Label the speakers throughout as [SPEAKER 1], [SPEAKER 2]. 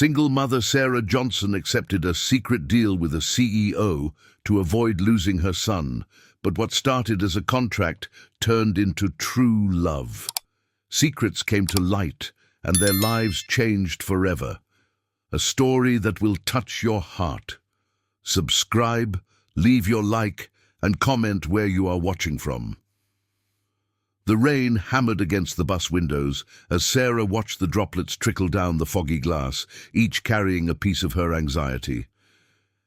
[SPEAKER 1] Single mother Sarah Johnson accepted a secret deal with a CEO to avoid losing her son, but what started as a contract turned into true love. Secrets came to light, and their lives changed forever. A story that will touch your heart. Subscribe, leave your like, and comment where you are watching from. The rain hammered against the bus windows as Sarah watched the droplets trickle down the foggy glass, each carrying a piece of her anxiety.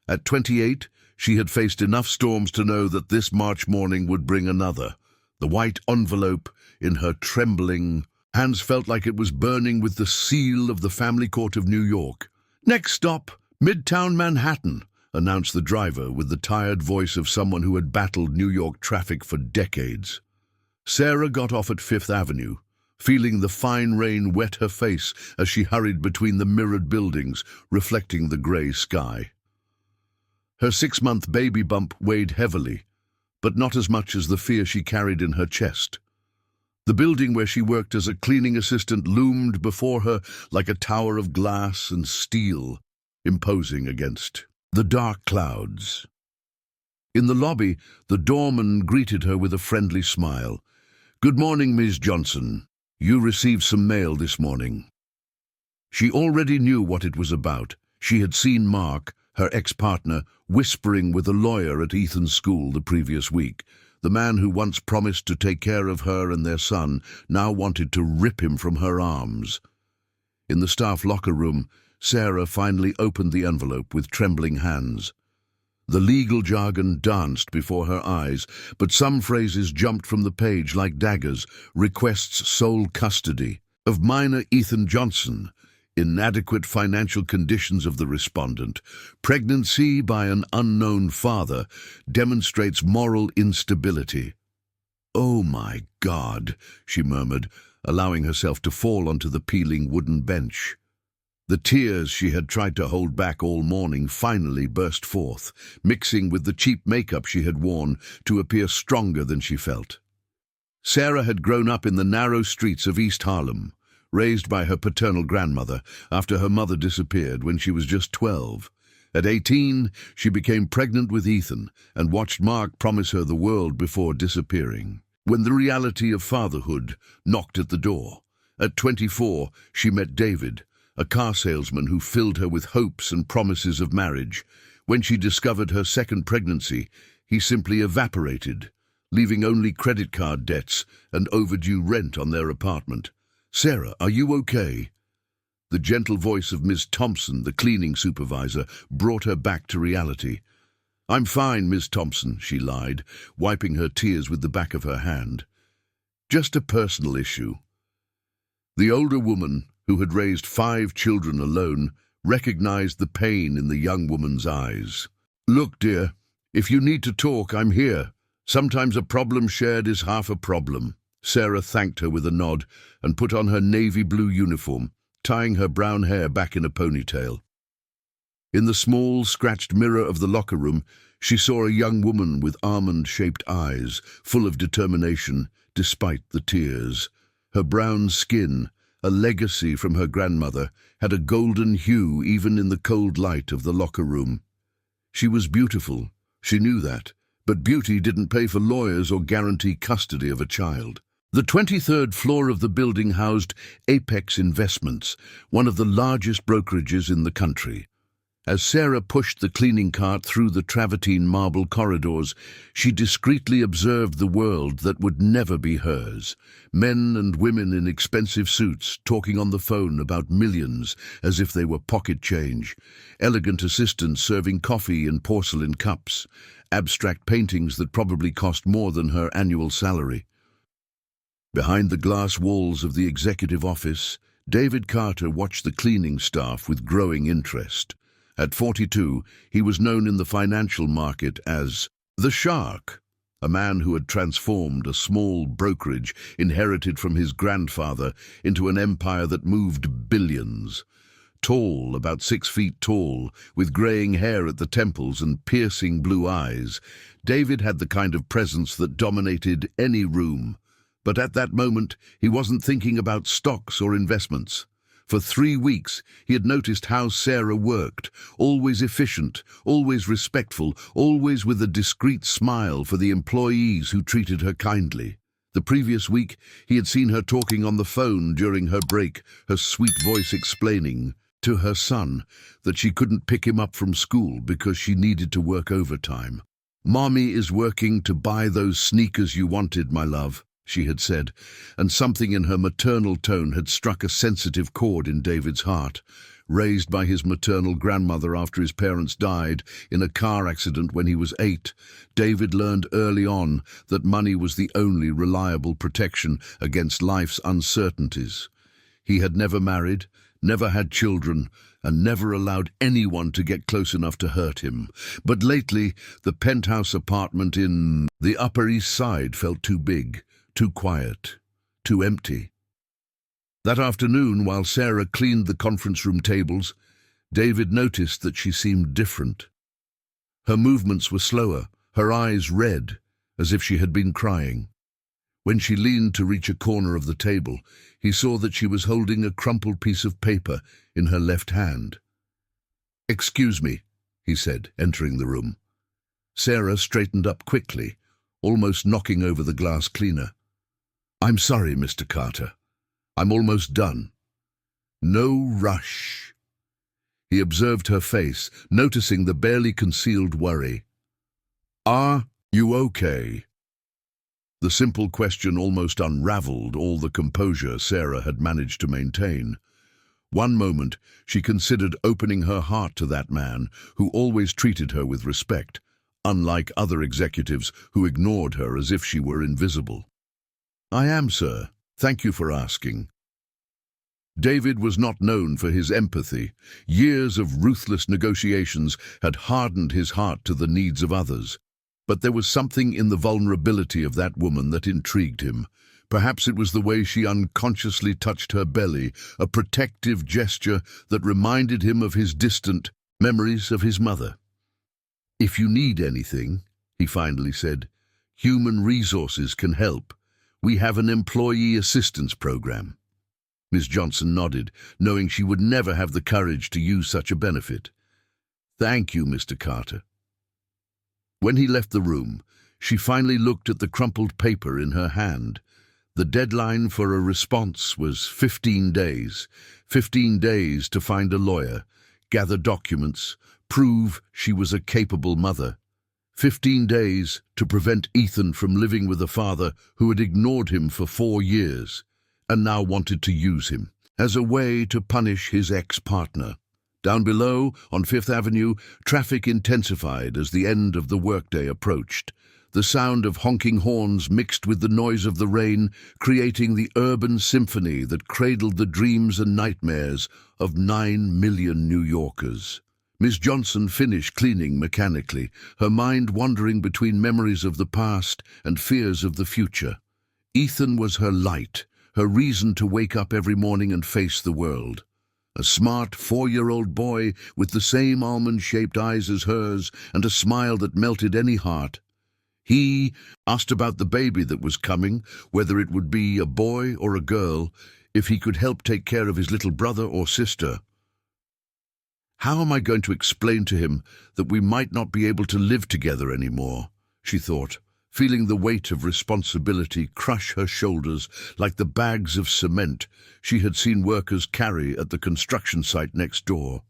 [SPEAKER 1] At 28, she had faced enough storms to know that this March morning would bring another. The white envelope in her trembling hands felt like it was burning with the seal of the family court of New York. "Next stop, Midtown Manhattan," announced the driver with the tired voice of someone who had battled New York traffic for decades. Sarah got off at Fifth Avenue, feeling the fine rain wet her face as she hurried between the mirrored buildings, reflecting the grey sky. Her 6-month baby bump weighed heavily, but not as much as the fear she carried in her chest. The building where she worked as a cleaning assistant loomed before her like a tower of glass and steel, imposing against the dark clouds. In the lobby, the doorman greeted her with a friendly smile. "Good morning, Ms. Johnson. You received some mail this morning." She already knew what it was about. She had seen Mark, her ex-partner, whispering with a lawyer at Ethan's school the previous week. The man who once promised to take care of her and their son now wanted to rip him from her arms. In the staff locker room, Sarah finally opened the envelope with trembling hands. The legal jargon danced before her eyes, but some phrases jumped from the page like daggers. Requests sole custody of minor Ethan Johnson, inadequate financial conditions of the respondent, pregnancy by an unknown father, demonstrates moral instability. "Oh my God," she murmured, allowing herself to fall onto the peeling wooden bench. The tears she had tried to hold back all morning finally burst forth, mixing with the cheap makeup she had worn to appear stronger than she felt. Sarah had grown up in the narrow streets of East Harlem, raised by her paternal grandmother after her mother disappeared when she was just 12. At 18, she became pregnant with Ethan and watched Mark promise her the world before disappearing. When the reality of fatherhood knocked at the door. At 24, she met David, a car salesman who filled her with hopes and promises of marriage. When she discovered her second pregnancy, he simply evaporated, leaving only credit card debts and overdue rent on their apartment. "Sarah, are you okay?" The gentle voice of Ms. Thompson, the cleaning supervisor, brought her back to reality. "I'm fine, Ms. Thompson," she lied, wiping her tears with the back of her hand. "Just a personal issue." The older woman, who had raised 5 children alone, recognized the pain in the young woman's eyes. "Look, dear, if you need to talk, I'm here. Sometimes a problem shared is half a problem." Sarah thanked her with a nod and put on her navy blue uniform, tying her brown hair back in a ponytail. In the small, scratched mirror of the locker room, she saw a young woman with almond-shaped eyes, full of determination, despite the tears. Her brown skin, a legacy from her grandmother, had a golden hue even in the cold light of the locker room. She was beautiful, she knew that, but beauty didn't pay for lawyers or guarantee custody of a child. The 23rd floor of the building housed Apex Investments, one of the largest brokerages in the country. As Sarah pushed the cleaning cart through the travertine marble corridors, she discreetly observed the world that would never be hers. Men and women in expensive suits talking on the phone about millions as if they were pocket change. Elegant assistants serving coffee in porcelain cups. Abstract paintings that probably cost more than her annual salary. Behind the glass walls of the executive office, David Carter watched the cleaning staff with growing interest. At 42, he was known in the financial market as the Shark, a man who had transformed a small brokerage inherited from his grandfather into an empire that moved billions. Tall, about 6 feet tall, with graying hair at the temples and piercing blue eyes, David had the kind of presence that dominated any room. But at that moment, he wasn't thinking about stocks or investments. For 3 weeks, he had noticed how Sarah worked, always efficient, always respectful, always with a discreet smile for the employees who treated her kindly. The previous week, he had seen her talking on the phone during her break, her sweet voice explaining to her son that she couldn't pick him up from school because she needed to work overtime. "Mommy is working to buy those sneakers you wanted, my love," she had said, and something in her maternal tone had struck a sensitive chord in David's heart. Raised by his maternal grandmother after his parents died in a car accident when he was 8, David learned early on that money was the only reliable protection against life's uncertainties. He had never married, never had children, and never allowed anyone to get close enough to hurt him. But lately, the penthouse apartment in the Upper East Side felt too big, too quiet, too empty. That afternoon, while Sarah cleaned the conference room tables, David noticed that she seemed different. Her movements were slower, her eyes red, as if she had been crying. When she leaned to reach a corner of the table, he saw that she was holding a crumpled piece of paper in her left hand. "Excuse me," he said, entering the room. Sarah straightened up quickly, almost knocking over the glass cleaner. "I'm sorry, Mr. Carter. I'm almost done." "No rush." He observed her face, noticing the barely concealed worry. "Are you okay?" The simple question almost unraveled all the composure Sarah had managed to maintain. One moment, she considered opening her heart to that man who always treated her with respect, unlike other executives who ignored her as if she were invisible. "I am, sir. Thank you for asking." David was not known for his empathy. Years of ruthless negotiations had hardened his heart to the needs of others. But there was something in the vulnerability of that woman that intrigued him. Perhaps it was the way she unconsciously touched her belly, a protective gesture that reminded him of his distant memories of his mother. "If you need anything," he finally said, "human resources can help. We have an employee assistance program." Ms. Johnson nodded, knowing she would never have the courage to use such a benefit. "Thank you, Mr. Carter." When he left the room, she finally looked at the crumpled paper in her hand. The deadline for a response was 15 days. 15 days to find a lawyer, gather documents, prove she was a capable mother. 15 days to prevent Ethan from living with a father who had ignored him for 4 years and now wanted to use him as a way to punish his ex-partner. Down below, on Fifth Avenue, traffic intensified as the end of the workday approached. The sound of honking horns mixed with the noise of the rain, creating the urban symphony that cradled the dreams and nightmares of 9 million New Yorkers. Miss Johnson finished cleaning mechanically, her mind wandering between memories of the past and fears of the future. Ethan was her light, her reason to wake up every morning and face the world. A smart 4-year-old boy with the same almond-shaped eyes as hers and a smile that melted any heart. He asked about the baby that was coming, whether it would be a boy or a girl, if he could help take care of his little brother or sister. "How am I going to explain to him that we might not be able to live together anymore?" she thought, feeling the weight of responsibility crush her shoulders like the bags of cement she had seen workers carry at the construction site next door.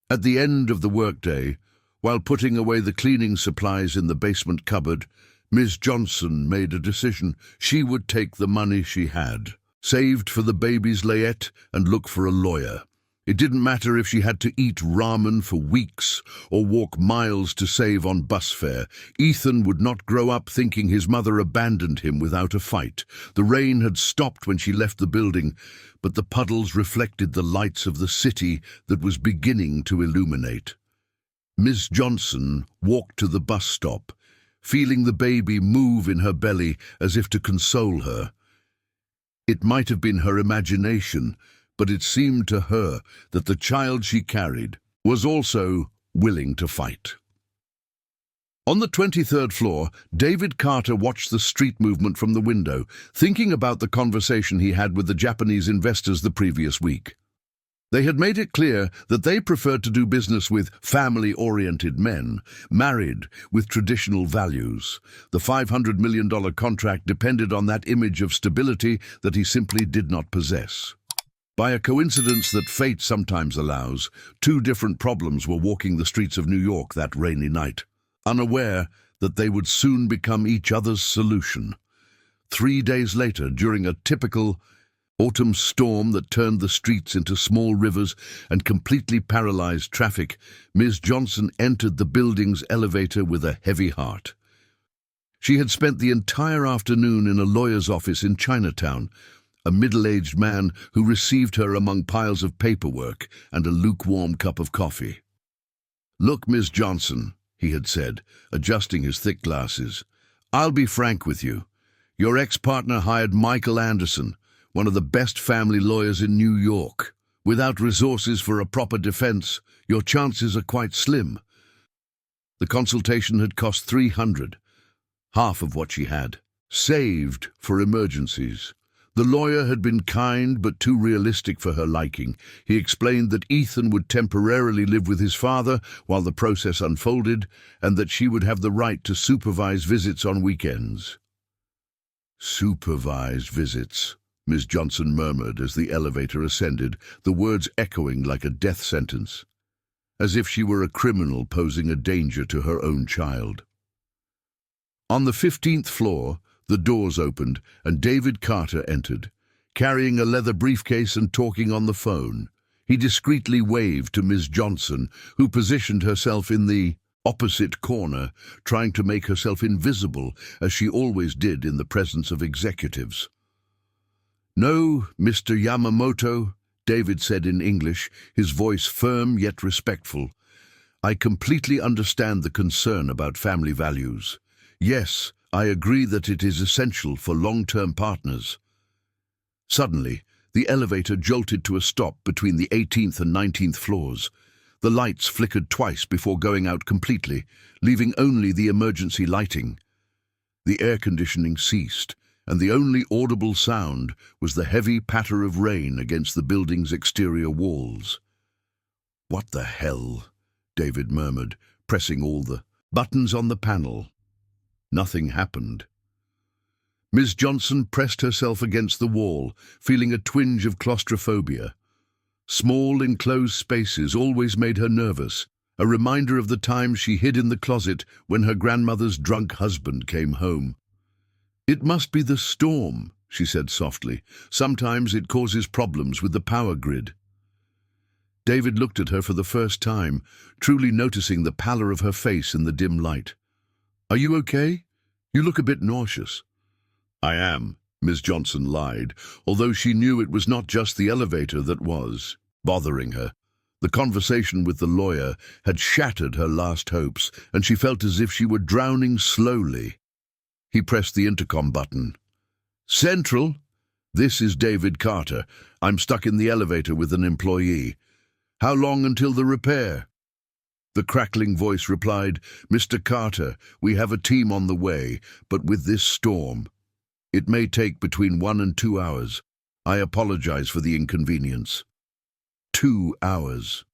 [SPEAKER 1] At the end of the workday, while putting away the cleaning supplies in the basement cupboard, Ms. Johnson made a decision. She would take the money she had, saved for the baby's layette, and look for a lawyer. It didn't matter if she had to eat ramen for weeks or walk miles to save on bus fare. Ethan would not grow up thinking his mother abandoned him without a fight. The rain had stopped when she left the building, but the puddles reflected the lights of the city that was beginning to illuminate. Miss Johnson walked to the bus stop, feeling the baby move in her belly as if to console her. It might have been her imagination, but it seemed to her that the child she carried was also willing to fight. On the 23rd floor, David Carter watched the street movement from the window, thinking about the conversation he had with the Japanese investors the previous week. They had made it clear that they preferred to do business with family-oriented men, married with traditional values. The $500 million contract depended on that image of stability that he simply did not possess. By a coincidence that fate sometimes allows, two different problems were walking the streets of New York that rainy night, unaware that they would soon become each other's solution. 3 days later, during a typical autumn storm that turned the streets into small rivers and completely paralyzed traffic, Ms. Johnson entered the building's elevator with a heavy heart. She had spent the entire afternoon in a lawyer's office in Chinatown, a middle-aged man who received her among piles of paperwork and a lukewarm cup of coffee. "Look, Ms. Johnson," he had said, adjusting his thick glasses, "I'll be frank with you. Your ex-partner hired Michael Anderson, one of the best family lawyers in New York. Without resources for a proper defense, your chances are quite slim." The consultation had cost $300, half of what she had, saved for emergencies. The lawyer had been kind but too realistic for her liking. He explained that Ethan would temporarily live with his father while the process unfolded, and that she would have the right to supervise visits on weekends. "Supervised visits," Ms. Johnson murmured as the elevator ascended, the words echoing like a death sentence, as if she were a criminal posing a danger to her own child. On the 15th floor, the doors opened and David Carter entered, carrying a leather briefcase and talking on the phone. He discreetly waved to Ms. Johnson, who positioned herself in the opposite corner, trying to make herself invisible, as she always did in the presence of executives. "No, Mr. Yamamoto," David said in English, his voice firm yet respectful. "I completely understand the concern about family values. Yes, I agree that it is essential for long-term partners." Suddenly, the elevator jolted to a stop between the 18th and 19th floors. The lights flickered twice before going out completely, leaving only the emergency lighting. The air conditioning ceased, and the only audible sound was the heavy patter of rain against the building's exterior walls. "What the hell?" David murmured, pressing all the buttons on the panel. Nothing happened. Ms. Johnson pressed herself against the wall, feeling a twinge of claustrophobia. Small, enclosed spaces always made her nervous, a reminder of the time she hid in the closet when her grandmother's drunk husband came home. "It must be the storm," she said softly. "Sometimes it causes problems with the power grid." David looked at her for the first time, truly noticing the pallor of her face in the dim light. "Are you okay? You look a bit nauseous." "I am," Ms. Johnson lied, although she knew it was not just the elevator that was bothering her. The conversation with the lawyer had shattered her last hopes, and she felt as if she were drowning slowly. He pressed the intercom button. "Central? This is David Carter. I'm stuck in the elevator with an employee. How long until the repair?" The crackling voice replied, "Mr. Carter, we have a team on the way, but with this storm, it may take between 1 and 2 hours. I apologize for the inconvenience." 2 hours.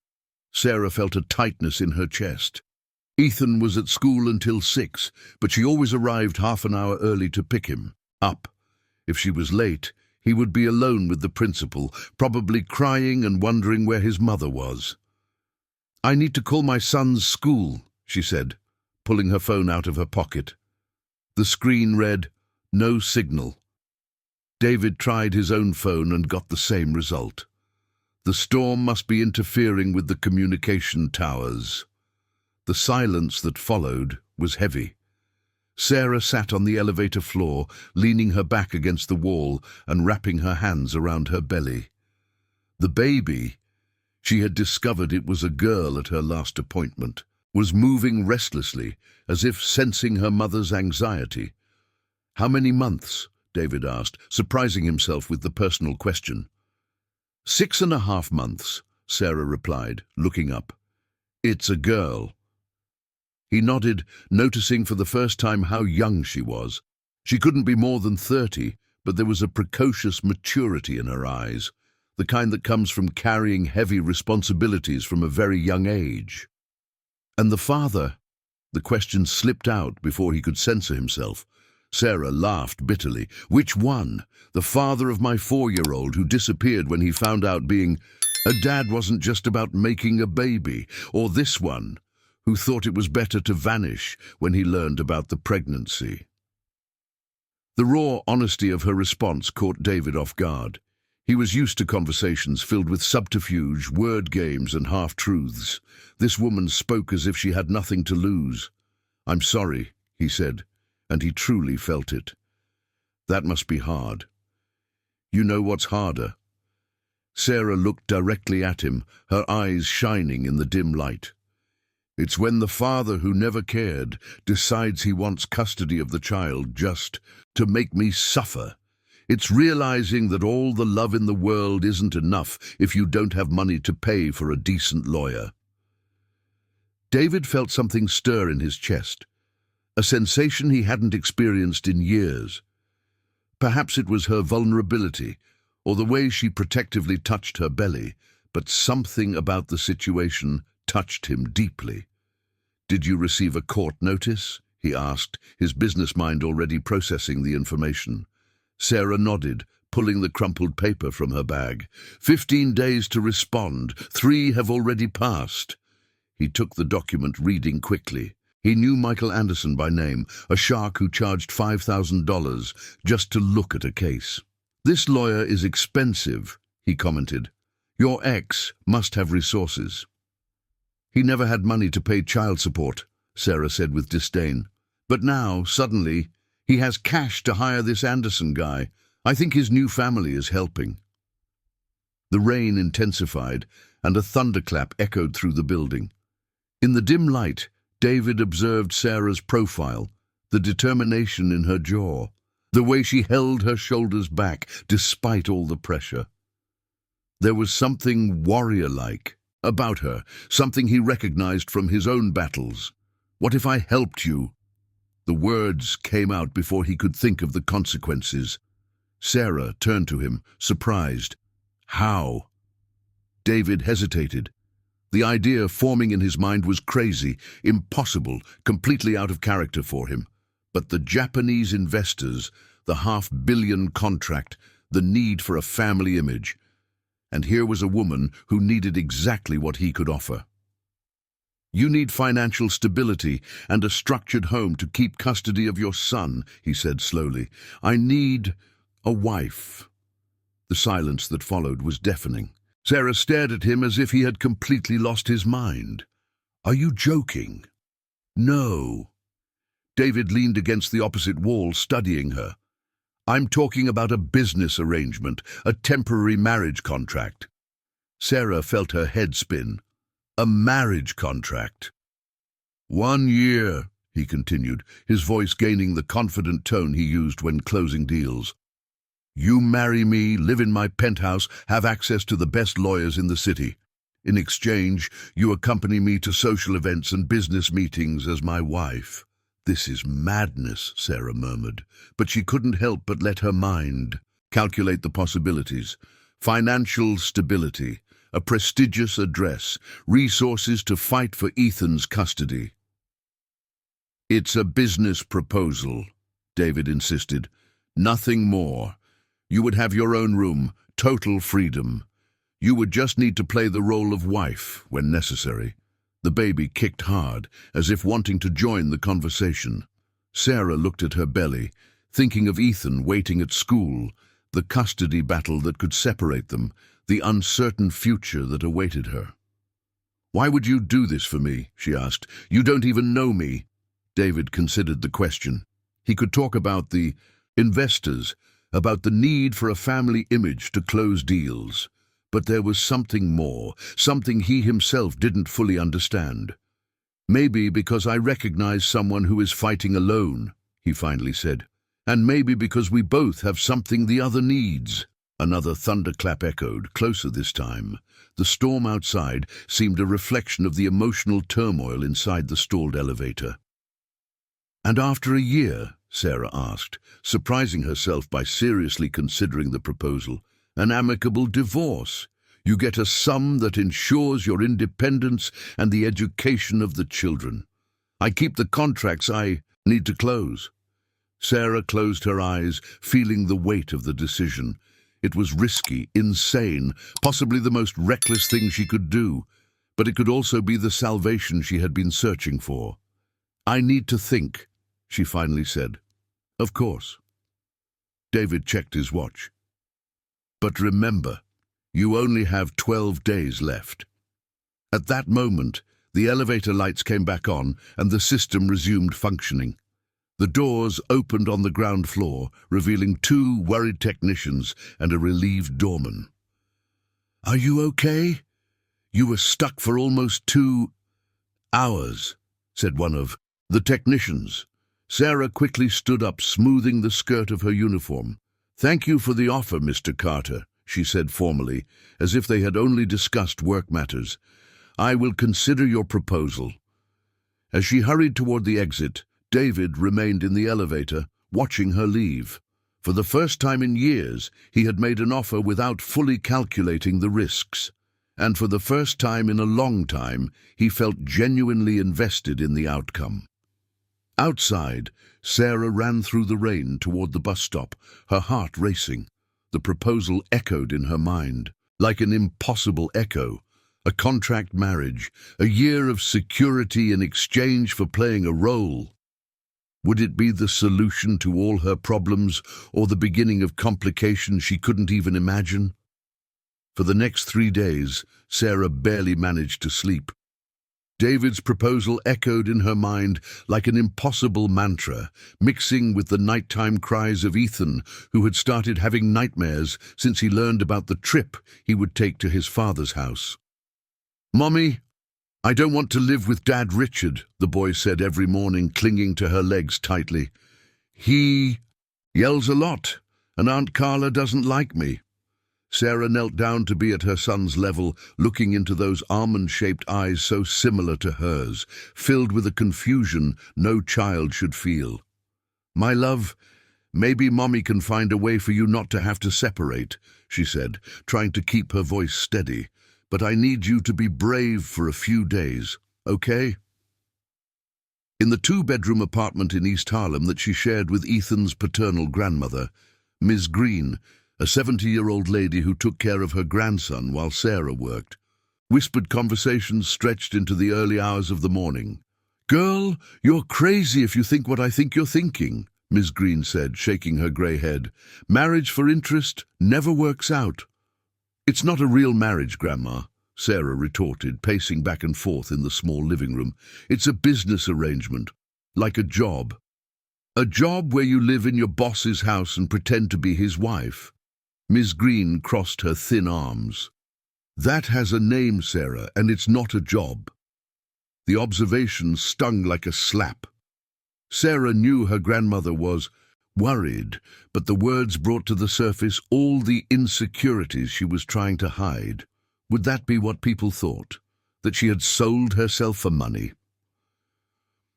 [SPEAKER 1] Sarah felt a tightness in her chest. Ethan was at school until 6, but she always arrived half an hour early to pick him up. If she was late, he would be alone with the principal, probably crying and wondering where his mother was. "I need to call my son's school," she said, pulling her phone out of her pocket. The screen read, "No signal." David tried his own phone and got the same result. The storm must be interfering with the communication towers. The silence that followed was heavy. Sarah sat on the elevator floor, leaning her back against the wall and wrapping her hands around her belly. The baby, she had discovered it was a girl at her last appointment, was moving restlessly, as if sensing her mother's anxiety. "How many months?" David asked, surprising himself with the personal question. 6.5 months, Sarah replied, looking up. "It's a girl." He nodded, noticing for the first time how young she was. She couldn't be more than 30, but there was a precocious maturity in her eyes. the kind that comes from carrying heavy responsibilities from a very young age. And the father? The question slipped out before he could censor himself. Sarah laughed bitterly. Which one? The father of my 4-year-old who disappeared when he found out being a dad wasn't just about making a baby, or this one, who thought it was better to vanish when he learned about the pregnancy. The raw honesty of her response caught David off guard. He was used to conversations filled with subterfuge, word games, and half-truths. This woman spoke as if she had nothing to lose. "I'm sorry," he said, and he truly felt it. "That must be hard." "You know what's harder?" Sarah looked directly at him, her eyes shining in the dim light. "It's when the father who never cared decides he wants custody of the child just to make me suffer. It's realizing that all the love in the world isn't enough if you don't have money to pay for a decent lawyer." David felt something stir in his chest, a sensation he hadn't experienced in years. Perhaps it was her vulnerability, or the way she protectively touched her belly, but something about the situation touched him deeply. "Did you receive a court notice?" he asked, his business mind already processing the information. Sarah nodded, pulling the crumpled paper from her bag. 15 days to respond. 3 have already passed." He took the document, reading quickly. He knew Michael Anderson by name, a shark who charged $5,000 just to look at a case. "This lawyer is expensive," he commented. "Your ex must have resources." "He never had money to pay child support," Sarah said with disdain. "But now, suddenly, he has cash to hire this Anderson guy. I think his new family is helping." The rain intensified, and a thunderclap echoed through the building. In the dim light, David observed Sarah's profile, the determination in her jaw, the way she held her shoulders back despite all the pressure. There was something warrior-like about her, something he recognized from his own battles. "What if I helped you?" The words came out before he could think of the consequences. Sarah turned to him, surprised. "How?" David hesitated. The idea forming in his mind was crazy, impossible, completely out of character for him. But the Japanese investors, the $500 million contract, the need for a family image. And here was a woman who needed exactly what he could offer. "You need financial stability and a structured home to keep custody of your son," he said slowly. "I need a wife." The silence that followed was deafening. Sarah stared at him as if he had completely lost his mind. "Are you joking?" "No." David leaned against the opposite wall, studying her. "I'm talking about a business arrangement, a temporary marriage contract." Sarah felt her head spin. "A marriage contract." 1 year, he continued, his voice gaining the confident tone he used when closing deals. "You marry me, live in my penthouse, have access to the best lawyers in the city. In exchange, you accompany me to social events and business meetings as my wife." "This is madness," Sarah murmured, but she couldn't help but let her mind calculate the possibilities. Financial stability, a prestigious address, resources to fight for Ethan's custody. "It's a business proposal," David insisted. "Nothing more. You would have your own room, total freedom. You would just need to play the role of wife when necessary." The baby kicked hard, as if wanting to join the conversation. Sarah looked at her belly, thinking of Ethan waiting at school, the custody battle that could separate them, the uncertain future that awaited her. "Why would you do this for me?" she asked. "You don't even know me." David considered the question. He could talk about the investors, about the need for a family image to close deals. But there was something more, something he himself didn't fully understand. "Maybe because I recognize someone who is fighting alone," he finally said. "And maybe because we both have something the other needs." Another thunderclap echoed, closer this time. The storm outside seemed a reflection of the emotional turmoil inside the stalled elevator. "And after a year?" Sarah asked, surprising herself by seriously considering the proposal. An amicable divorce. You get a sum that ensures your independence and the education of the children. I keep the contracts I need to close." Sarah closed her eyes, feeling the weight of the decision. It was risky, insane, possibly the most reckless thing she could do, but it could also be the salvation she had been searching for. "I need to think," she finally said. "Of course." David checked his watch. "But remember, you only have 12 days left." At that moment, the elevator lights came back on and the system resumed functioning. The doors opened on the ground floor, revealing 2 worried technicians and a relieved doorman. "Are you okay? You were stuck for almost 2 hours," said one of the technicians. Sarah quickly stood up, smoothing the skirt of her uniform. "Thank you for the offer, Mr. Carter," she said formally, as if they had only discussed work matters. "I will consider your proposal." As she hurried toward the exit, David remained in the elevator, watching her leave. For the first time in years, he had made an offer without fully calculating the risks. And for the first time in a long time, he felt genuinely invested in the outcome. Outside, Sarah ran through the rain toward the bus stop, her heart racing. The proposal echoed in her mind, like an impossible echo. A contract marriage, a year of security in exchange for playing a role. Would it be the solution to all her problems, or the beginning of complications she couldn't even imagine? For the next 3 days, Sarah barely managed to sleep. David's proposal echoed in her mind like an impossible mantra, mixing with the nighttime cries of Ethan, who had started having nightmares since he learned about the trip he would take to his father's house. "Mommy, I don't want to live with Dad Richard," the boy said every morning, clinging to her legs tightly. "He yells a lot, and Aunt Carla doesn't like me." Sarah knelt down to be at her son's level, looking into those almond-shaped eyes so similar to hers, filled with a confusion no child should feel. "My love, maybe Mommy can find a way for you not to have to separate," she said, trying to keep her voice steady. "But I need you to be brave for a few days, okay?" In the 2-bedroom apartment in East Harlem that she shared with Ethan's paternal grandmother, Ms. Green, a 70-year-old lady who took care of her grandson while Sarah worked, whispered conversations stretched into the early hours of the morning. "Girl, you're crazy if you think what I think you're thinking," Ms. Green said, shaking her grey head. "Marriage for interest never works out." "It's not a real marriage, Grandma," Sarah retorted, pacing back and forth in the small living room. "It's a business arrangement, like a job. A job where you live in your boss's house and pretend to be his wife." Ms. Green crossed her thin arms. "That has a name, Sarah, and it's not a job." The observation stung like a slap. Sarah knew her grandmother was worried, but the words brought to the surface all the insecurities she was trying to hide. Would that be what people thought? That she had sold herself for money?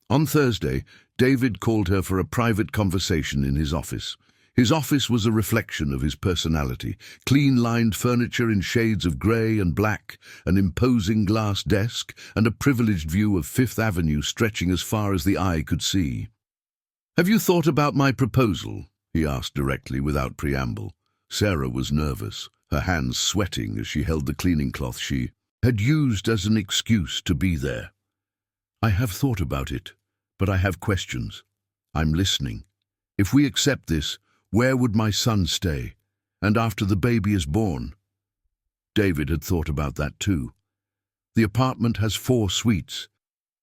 [SPEAKER 1] On Thursday, David called her for a private conversation in his office. His office was a reflection of his personality. Clean-lined furniture in shades of grey and black, an imposing glass desk, and a privileged view of Fifth Avenue stretching as far as the eye could see. "Have you thought about my proposal?" he asked directly, without preamble. Sarah was nervous, her hands sweating as she held the cleaning cloth she had used as an excuse to be there. "I have thought about it, but I have questions. I'm listening. If we accept this, where would my son stay? And after the baby is born?" David had thought about that too. The apartment has 4 suites.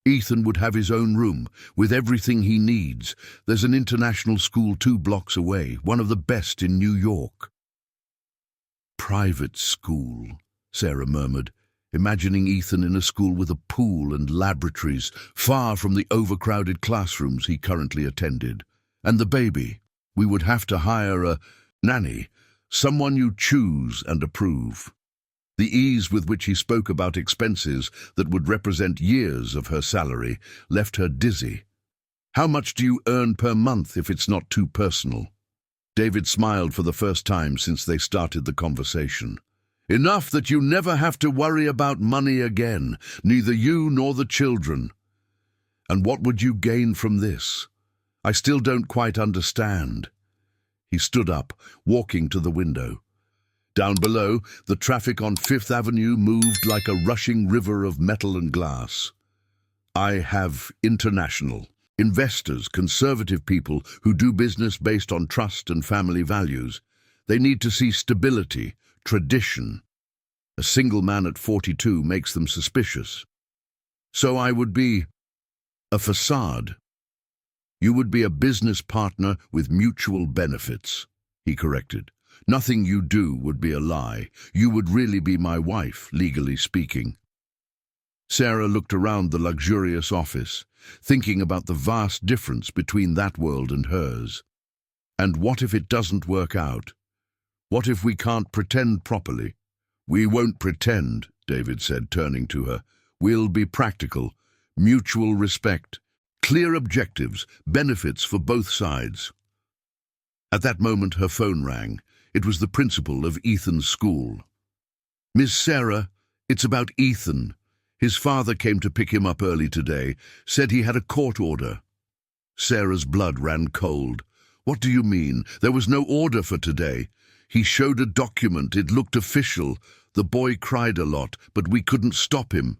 [SPEAKER 1] Ethan would have his own room, with everything he needs. There's an international school 2 blocks away, one of the best in New York. "Private school," Sarah murmured, imagining Ethan in a school with a pool and laboratories, far from the overcrowded classrooms he currently attended. "And the baby? We would have to hire a nanny, someone you choose and approve." The ease with which he spoke about expenses that would represent years of her salary left her dizzy. "How much do you earn per month if it's not too personal?" David smiled for the first time since they started the conversation. Enough that you never have to worry about money again, neither you nor the children. And what would you gain from this? I still don't quite understand. He stood up, walking to the window. Down below, the traffic on Fifth Avenue moved like a rushing river of metal and glass. I have international investors, conservative people who do business based on trust and family values. They need to see stability, tradition. A single man at 42 makes them suspicious. So I would be a facade. You would be a business partner with mutual benefits, he corrected. Nothing you do would be a lie. You would really be my wife, legally speaking. Sarah looked around the luxurious office, thinking about the vast difference between that world and hers. And what if it doesn't work out? What if we can't pretend properly? We won't pretend, David said, turning to her. We'll be practical, mutual respect, clear objectives, benefits for both sides. At that moment, her phone rang. It was the principal of Ethan's school. Miss Sarah, it's about Ethan. His father came to pick him up early today, said he had a court order. Sarah's blood ran cold. What do you mean? There was no order for today. He showed a document. It looked official. The boy cried a lot, but we couldn't stop him.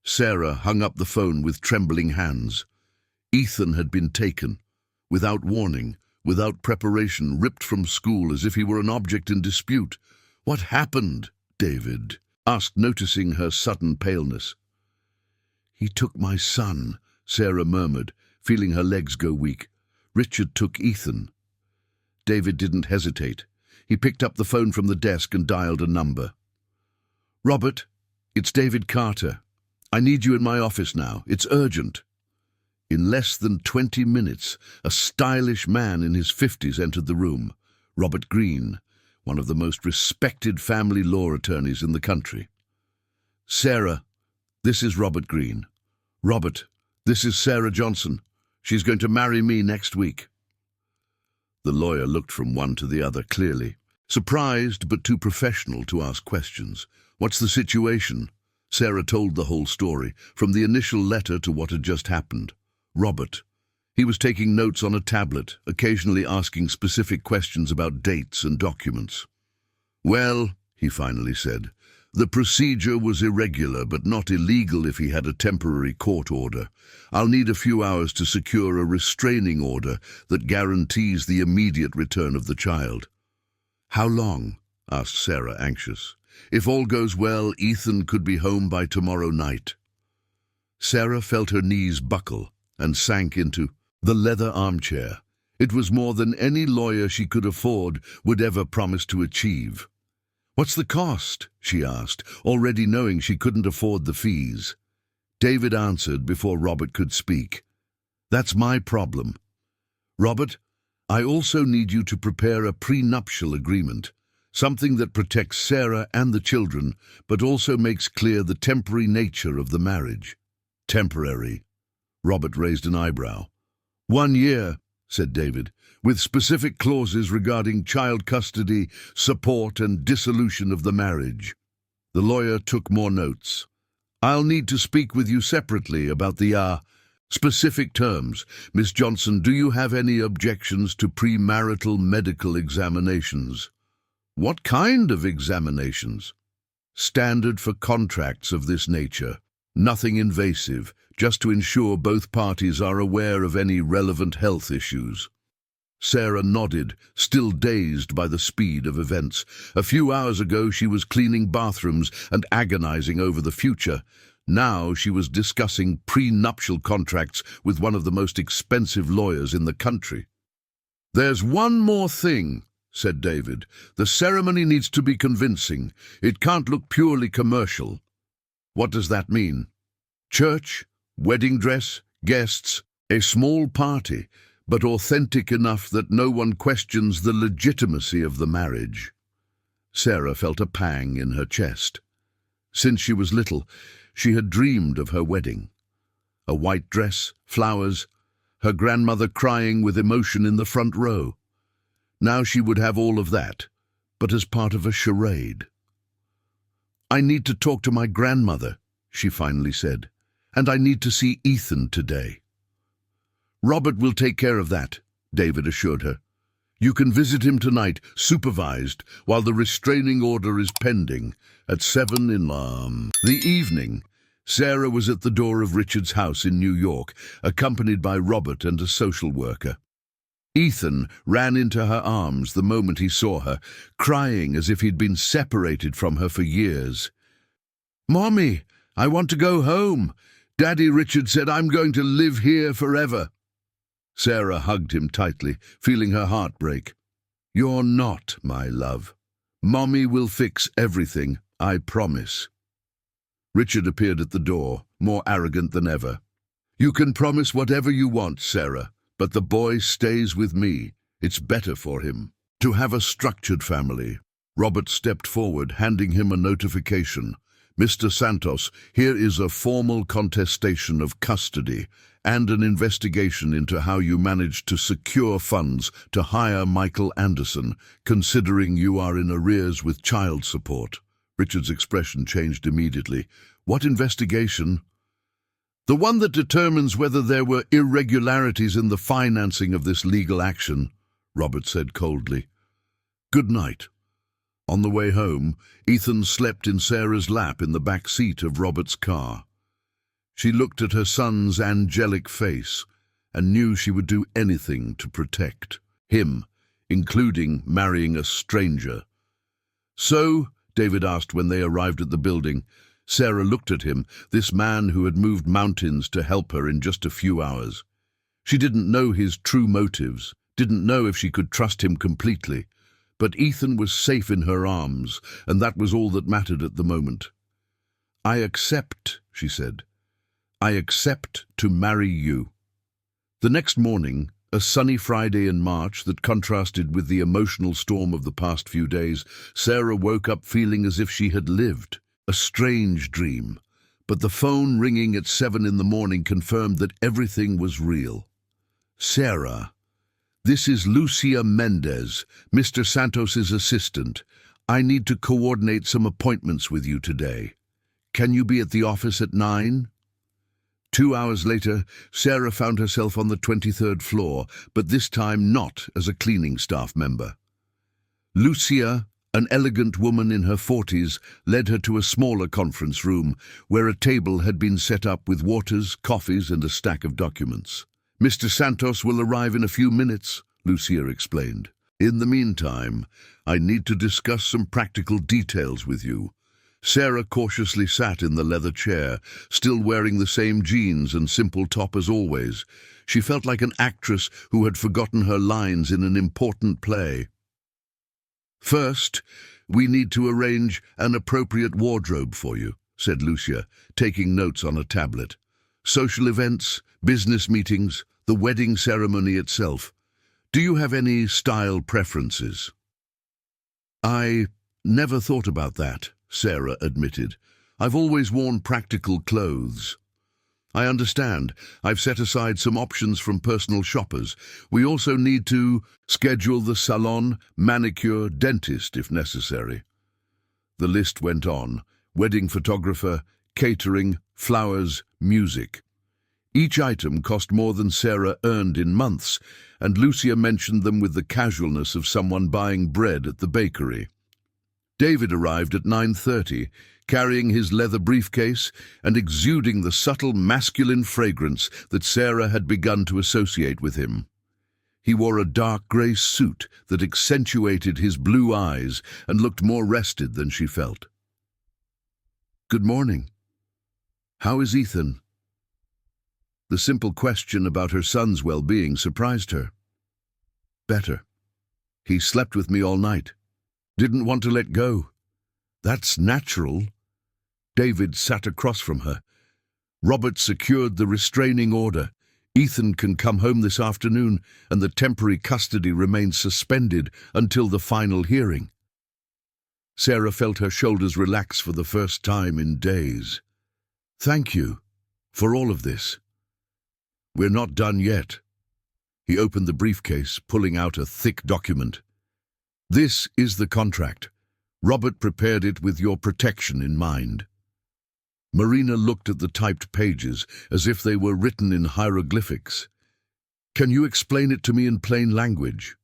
[SPEAKER 1] Sarah hung up the phone with trembling hands. Ethan had been taken, without warning, without preparation, ripped from school as if he were an object in dispute. What happened, David asked, noticing her sudden paleness. He took my son, Sarah murmured, feeling her legs go weak. Richard took Ethan. David didn't hesitate. He picked up the phone from the desk and dialed a number. Robert, it's David Carter. I need you in my office now. It's urgent. In less than 20 minutes, a stylish man in his 50s entered the room. Robert Greene, one of the most respected family law attorneys in the country. Sarah, this is Robert Greene. Robert, this is Sarah Johnson. She's going to marry me next week. The lawyer looked from one to the other clearly, surprised but too professional to ask questions. What's the situation? Sarah told the whole story, from the initial letter to what had just happened. Robert. He was taking notes on a tablet, occasionally asking specific questions about dates and documents. Well, he finally said, the procedure was irregular but not illegal if he had a temporary court order. I'll need a few hours to secure a restraining order that guarantees the immediate return of the child. How long? Asked Sarah, anxious. If all goes well, Ethan could be home by tomorrow night. Sarah felt her knees buckle and sank into the leather armchair. It was more than any lawyer she could afford would ever promise to achieve. What's the cost? She asked, already knowing she couldn't afford the fees. David answered before Robert could speak. That's my problem. Robert, I also need you to prepare a prenuptial agreement, something that protects Sarah and the children, but also makes clear the temporary nature of the marriage. Temporary. Robert raised an eyebrow. 1 year, said David, with specific clauses regarding child custody, support, and dissolution of the marriage. The lawyer took more notes. I'll need to speak with you separately about the, specific terms. Miss Johnson, do you have any objections to premarital medical examinations? What kind of examinations? Standard for contracts of this nature. Nothing invasive, just to ensure both parties are aware of any relevant health issues. Sarah nodded, still dazed by the speed of events. A few hours ago she was cleaning bathrooms and agonizing over the future. Now she was discussing prenuptial contracts with one of the most expensive lawyers in the country. There's one more thing, said David. The ceremony needs to be convincing. It can't look purely commercial. What does that mean? Church, wedding dress, guests, a small party, but authentic enough that no one questions the legitimacy of the marriage. Sarah felt a pang in her chest. Since she was little, she had dreamed of her wedding. A white dress, flowers, her grandmother crying with emotion in the front row. Now she would have all of that, but as part of a charade. "I need to talk to my grandmother," she finally said, "and I need to see Ethan today." "Robert will take care of that," David assured her. "You can visit him tonight, supervised, while the restraining order is pending, at 7 in the evening." Sarah was at the door of Richard's house in New York, accompanied by Robert and a social worker. Ethan ran into her arms the moment he saw her, crying as if he'd been separated from her for years. "Mommy, I want to go home. Daddy Richard said I'm going to live here forever." Sarah hugged him tightly, feeling her heart break. "You're not, my love. Mommy will fix everything, I promise." Richard appeared at the door, more arrogant than ever. "You can promise whatever you want, Sarah, but the boy stays with me. It's better for him to have a structured family." Robert stepped forward, handing him a notification. "Mr. Santos, here is a formal contestation of custody and an investigation into how you managed to secure funds to hire Michael Anderson, considering you are in arrears with child support." Richard's expression changed immediately. "What investigation?" "The one that determines whether there were irregularities in the financing of this legal action," Robert said coldly. "Good night." On the way home, Ethan slept in Sarah's lap in the back seat of Robert's car. She looked at her son's angelic face and knew she would do anything to protect him, including marrying a stranger. "So," David asked when they arrived at the building. Sarah looked at him, this man who had moved mountains to help her in just a few hours. She didn't know his true motives, didn't know if she could trust him completely. But Ethan was safe in her arms, and that was all that mattered at the moment. "I accept," she said. "I accept to marry you." The next morning, a sunny Friday in March that contrasted with the emotional storm of the past few days, Sarah woke up feeling as if she had lived. A strange dream, but the phone ringing at 7 in the morning confirmed that everything was real. "Sarah, this is Lucia Mendez, Mr. Santos's assistant. I need to coordinate some appointments with you today. Can you be at the office at 9? 2 hours later, Sarah found herself on the 23rd floor, but this time not as a cleaning staff member. Lucia, an elegant woman in her 40s, led her to a smaller conference room where a table had been set up with waters, coffees, and a stack of documents. "Mr. Santos will arrive in a few minutes," Lucia explained. "In the meantime, I need to discuss some practical details with you." Sarah cautiously sat in the leather chair, still wearing the same jeans and simple top as always. She felt like an actress who had forgotten her lines in an important play. "First, we need to arrange an appropriate wardrobe for you," said Lucia, taking notes on a tablet. "Social events, business meetings, the wedding ceremony itself. Do you have any style preferences?" "I never thought about that," Sarah admitted. "I've always worn practical clothes." "I understand. I've set aside some options from personal shoppers. We also need to schedule the salon, manicure, dentist if necessary." The list went on: wedding photographer, catering, flowers, music. Each item cost more than Sarah earned in months, and Lucia mentioned them with the casualness of someone buying bread at the bakery. David arrived at 9:30, carrying his leather briefcase and exuding the subtle masculine fragrance that Sarah had begun to associate with him. He wore a dark grey suit that accentuated his blue eyes and looked more rested than she felt. "Good morning. How is Ethan?" The simple question about her son's well-being surprised her. "Better. He slept with me all night. Didn't want to let go." "That's natural." David sat across from her. "Robert secured the restraining order. Ethan can come home this afternoon, and the temporary custody remains suspended until the final hearing." Sarah felt her shoulders relax for the first time in days. "Thank you for all of this." "We're not done yet." He opened the briefcase, pulling out a thick document. This is the contract. Robert prepared it with your protection in mind. Marina looked at the typed pages as if they were written in hieroglyphics. Can you explain it to me in plain language?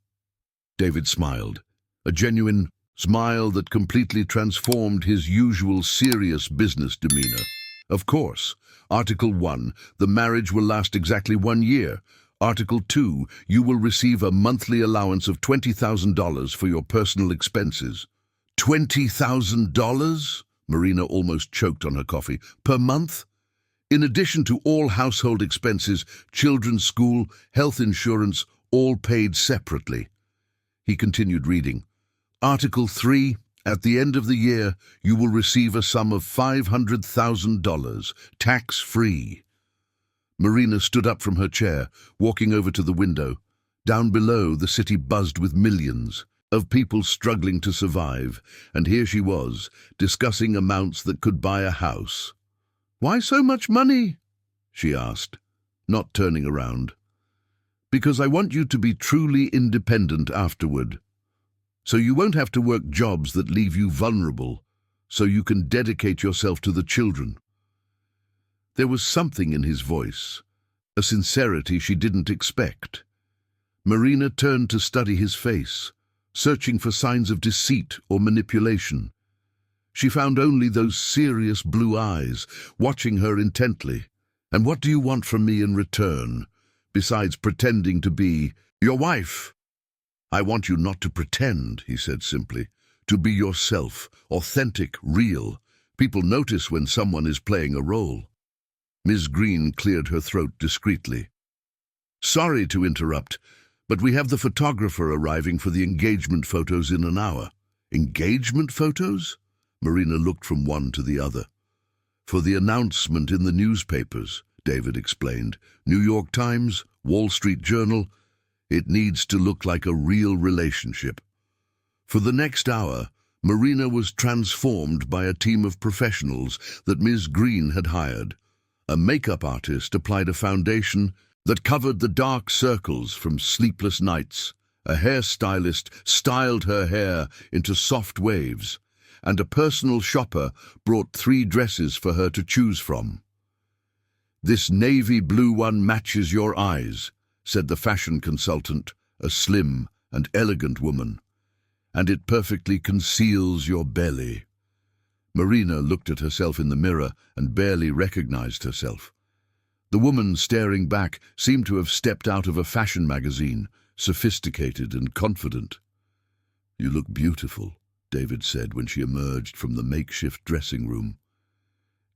[SPEAKER 1] David smiled, a genuine smile that completely transformed his usual serious business demeanor. Of course. Article 1, the marriage will last exactly 1 year. Article 2, you will receive a monthly allowance of $20,000 for your personal expenses. $20,000? Marina almost choked on her coffee. Per month? In addition to all household expenses, children's school, health insurance, all paid separately. He continued reading. Article 3, at the end of the year, you will receive a sum of $500,000, tax-free. Marina stood up from her chair, walking over to the window. Down below, the city buzzed with millions of people struggling to survive, and here she was, discussing amounts that could buy a house. Why so much money? She asked, not turning around. Because I want you to be truly independent afterward. So you won't have to work jobs that leave you vulnerable, so you can dedicate yourself to the children. There was something in his voice, a sincerity she didn't expect. Marina turned to study his face, searching for signs of deceit or manipulation. She found only those serious blue eyes, watching her intently. And what do you want from me in return, besides pretending to be your wife? I want you not to pretend, he said simply, to be yourself, authentic, real. People notice when someone is playing a role. Ms. Green cleared her throat discreetly. Sorry to interrupt, but we have the photographer arriving for the engagement photos in an hour. Engagement photos? Marina looked from one to the other. For the announcement in the newspapers, David explained. New York Times, Wall Street Journal. It needs to look like a real relationship. For the next hour, Marina was transformed by a team of professionals that Ms. Green had hired. A makeup artist applied a foundation that covered the dark circles from sleepless nights. A hairstylist styled her hair into soft waves, and a personal shopper brought 3 dresses for her to choose from. This navy blue one matches your eyes, said the fashion consultant, a slim and elegant woman, and it perfectly conceals your belly. Marina looked at herself in the mirror and barely recognized herself. The woman staring back seemed to have stepped out of a fashion magazine, sophisticated and confident. You look beautiful, David said when she emerged from the makeshift dressing room.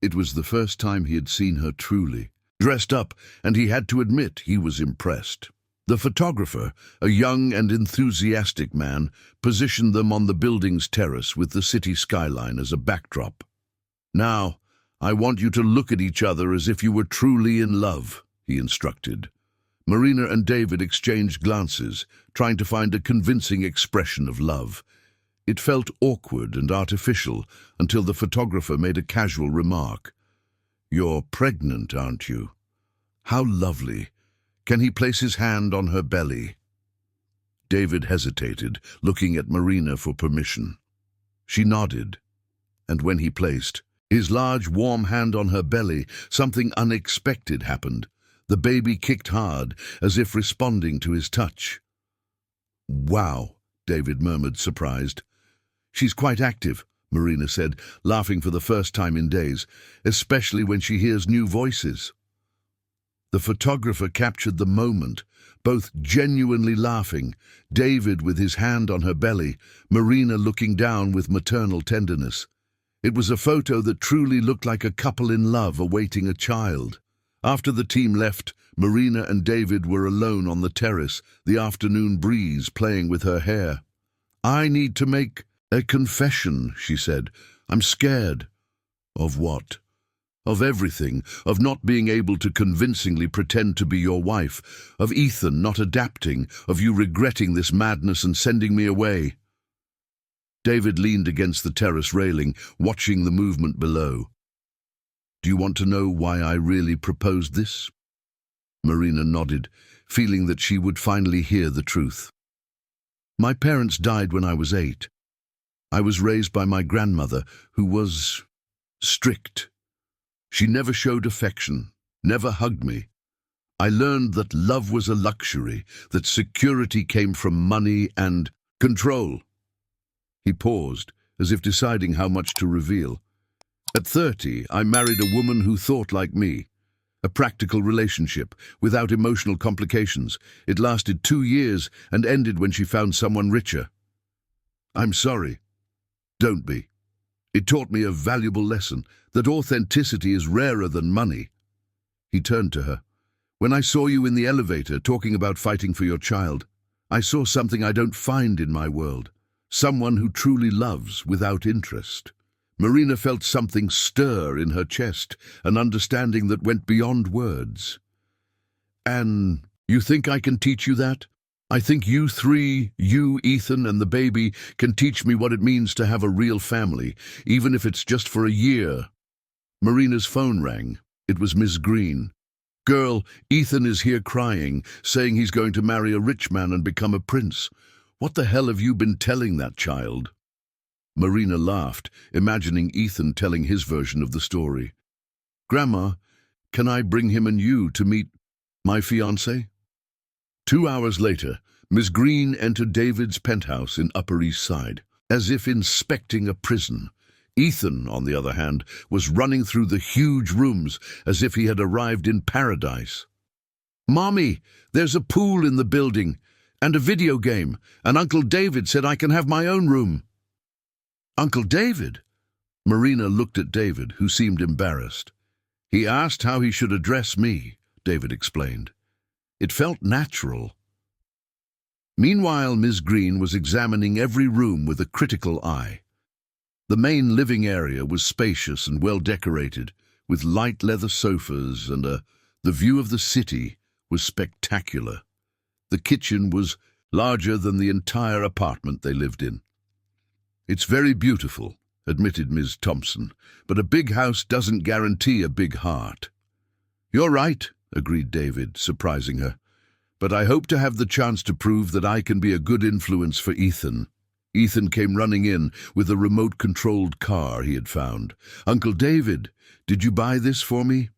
[SPEAKER 1] It was the first time he had seen her truly dressed up, and he had to admit he was impressed. The photographer, a young and enthusiastic man, positioned them on the building's terrace with the city skyline as a backdrop. Now, I want you to look at each other as if you were truly in love, he instructed. Marina and David exchanged glances, trying to find a convincing expression of love. It felt awkward and artificial until the photographer made a casual remark. You're pregnant, aren't you? How lovely. Can he place his hand on her belly? David hesitated, looking at Marina for permission. She nodded, and when he placed his large, warm hand on her belly, something unexpected happened. The baby kicked hard, as if responding to his touch. Wow, David murmured, surprised. She's quite active, Marina said, laughing for the first time in days, especially when she hears new voices. The photographer captured the moment, both genuinely laughing, David with his hand on her belly, Marina looking down with maternal tenderness. It was a photo that truly looked like a couple in love awaiting a child. After the team left, Marina and David were alone on the terrace, the afternoon breeze playing with her hair. I need to make a confession, she said. I'm scared. Of what? Of everything, of not being able to convincingly pretend to be your wife, of Ethan not adapting, of you regretting this madness and sending me away. David leaned against the terrace railing, watching the movement below. Do you want to know why I really proposed this? Marina nodded, feeling that she would finally hear the truth. My parents died when I was 8. I was raised by my grandmother, who was strict. She never showed affection, never hugged me. I learned that love was a luxury, that security came from money and control. He paused, as if deciding how much to reveal. At 30, I married a woman who thought like me. A practical relationship, without emotional complications. It lasted 2 years and ended when she found someone richer. I'm sorry. Don't be. It taught me a valuable lesson, that authenticity is rarer than money. He turned to her. When I saw you in the elevator talking about fighting for your child, I saw something I don't find in my world. Someone who truly loves without interest. Marina felt something stir in her chest, an understanding that went beyond words. "And you think I can teach you that? I think you three, you, Ethan, and the baby, can teach me what it means to have a real family, even if it's just for a year." Marina's phone rang. It was Miss Green. "Girl, Ethan is here crying, saying he's going to marry a rich man and become a prince. What the hell have you been telling that child?" Marina laughed, imagining Ethan telling his version of the story. "Grandma, can I bring him and you to meet my fiancé?" 2 hours later, Miss Green entered David's penthouse in Upper East Side, as if inspecting a prison. Ethan, on the other hand, was running through the huge rooms as if he had arrived in paradise. "Mommy, there's a pool in the building, and a video game, and Uncle David said I can have my own room." "Uncle David?" Marina looked at David, who seemed embarrassed. "He asked how he should address me," David explained. It felt natural. Meanwhile, Miss Green was examining every room with a critical eye. The main living area was spacious and well decorated, with light leather sofas, and the view of the city was spectacular. The kitchen was larger than the entire apartment they lived in. "It's very beautiful," admitted Ms. Thompson, "but a big house doesn't guarantee a big heart." "You're right," agreed David, surprising her. "But I hope to have the chance to prove that I can be a good influence for Ethan." Ethan came running in with a remote-controlled car he had found. "Uncle David, did you buy this for me?"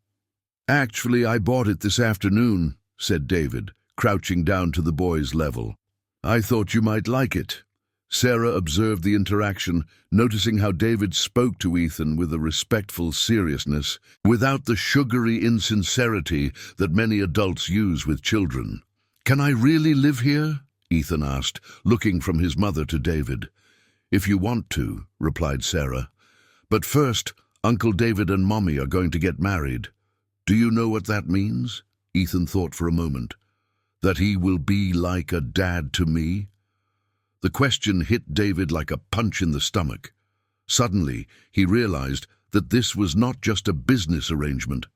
[SPEAKER 1] "Actually, I bought it this afternoon," said David, crouching down to the boy's level. "I thought you might like it." Sarah observed the interaction, noticing how David spoke to Ethan with a respectful seriousness, without the sugary insincerity that many adults use with children. "Can I really live here?" Ethan asked, looking from his mother to David. "If you want to," replied Sarah. "But first, Uncle David and Mommy are going to get married." "Do you know what that means?" Ethan thought for a moment. "That he will be like a dad to me?" The question hit David like a punch in the stomach. Suddenly, he realized that this was not just a business arrangement.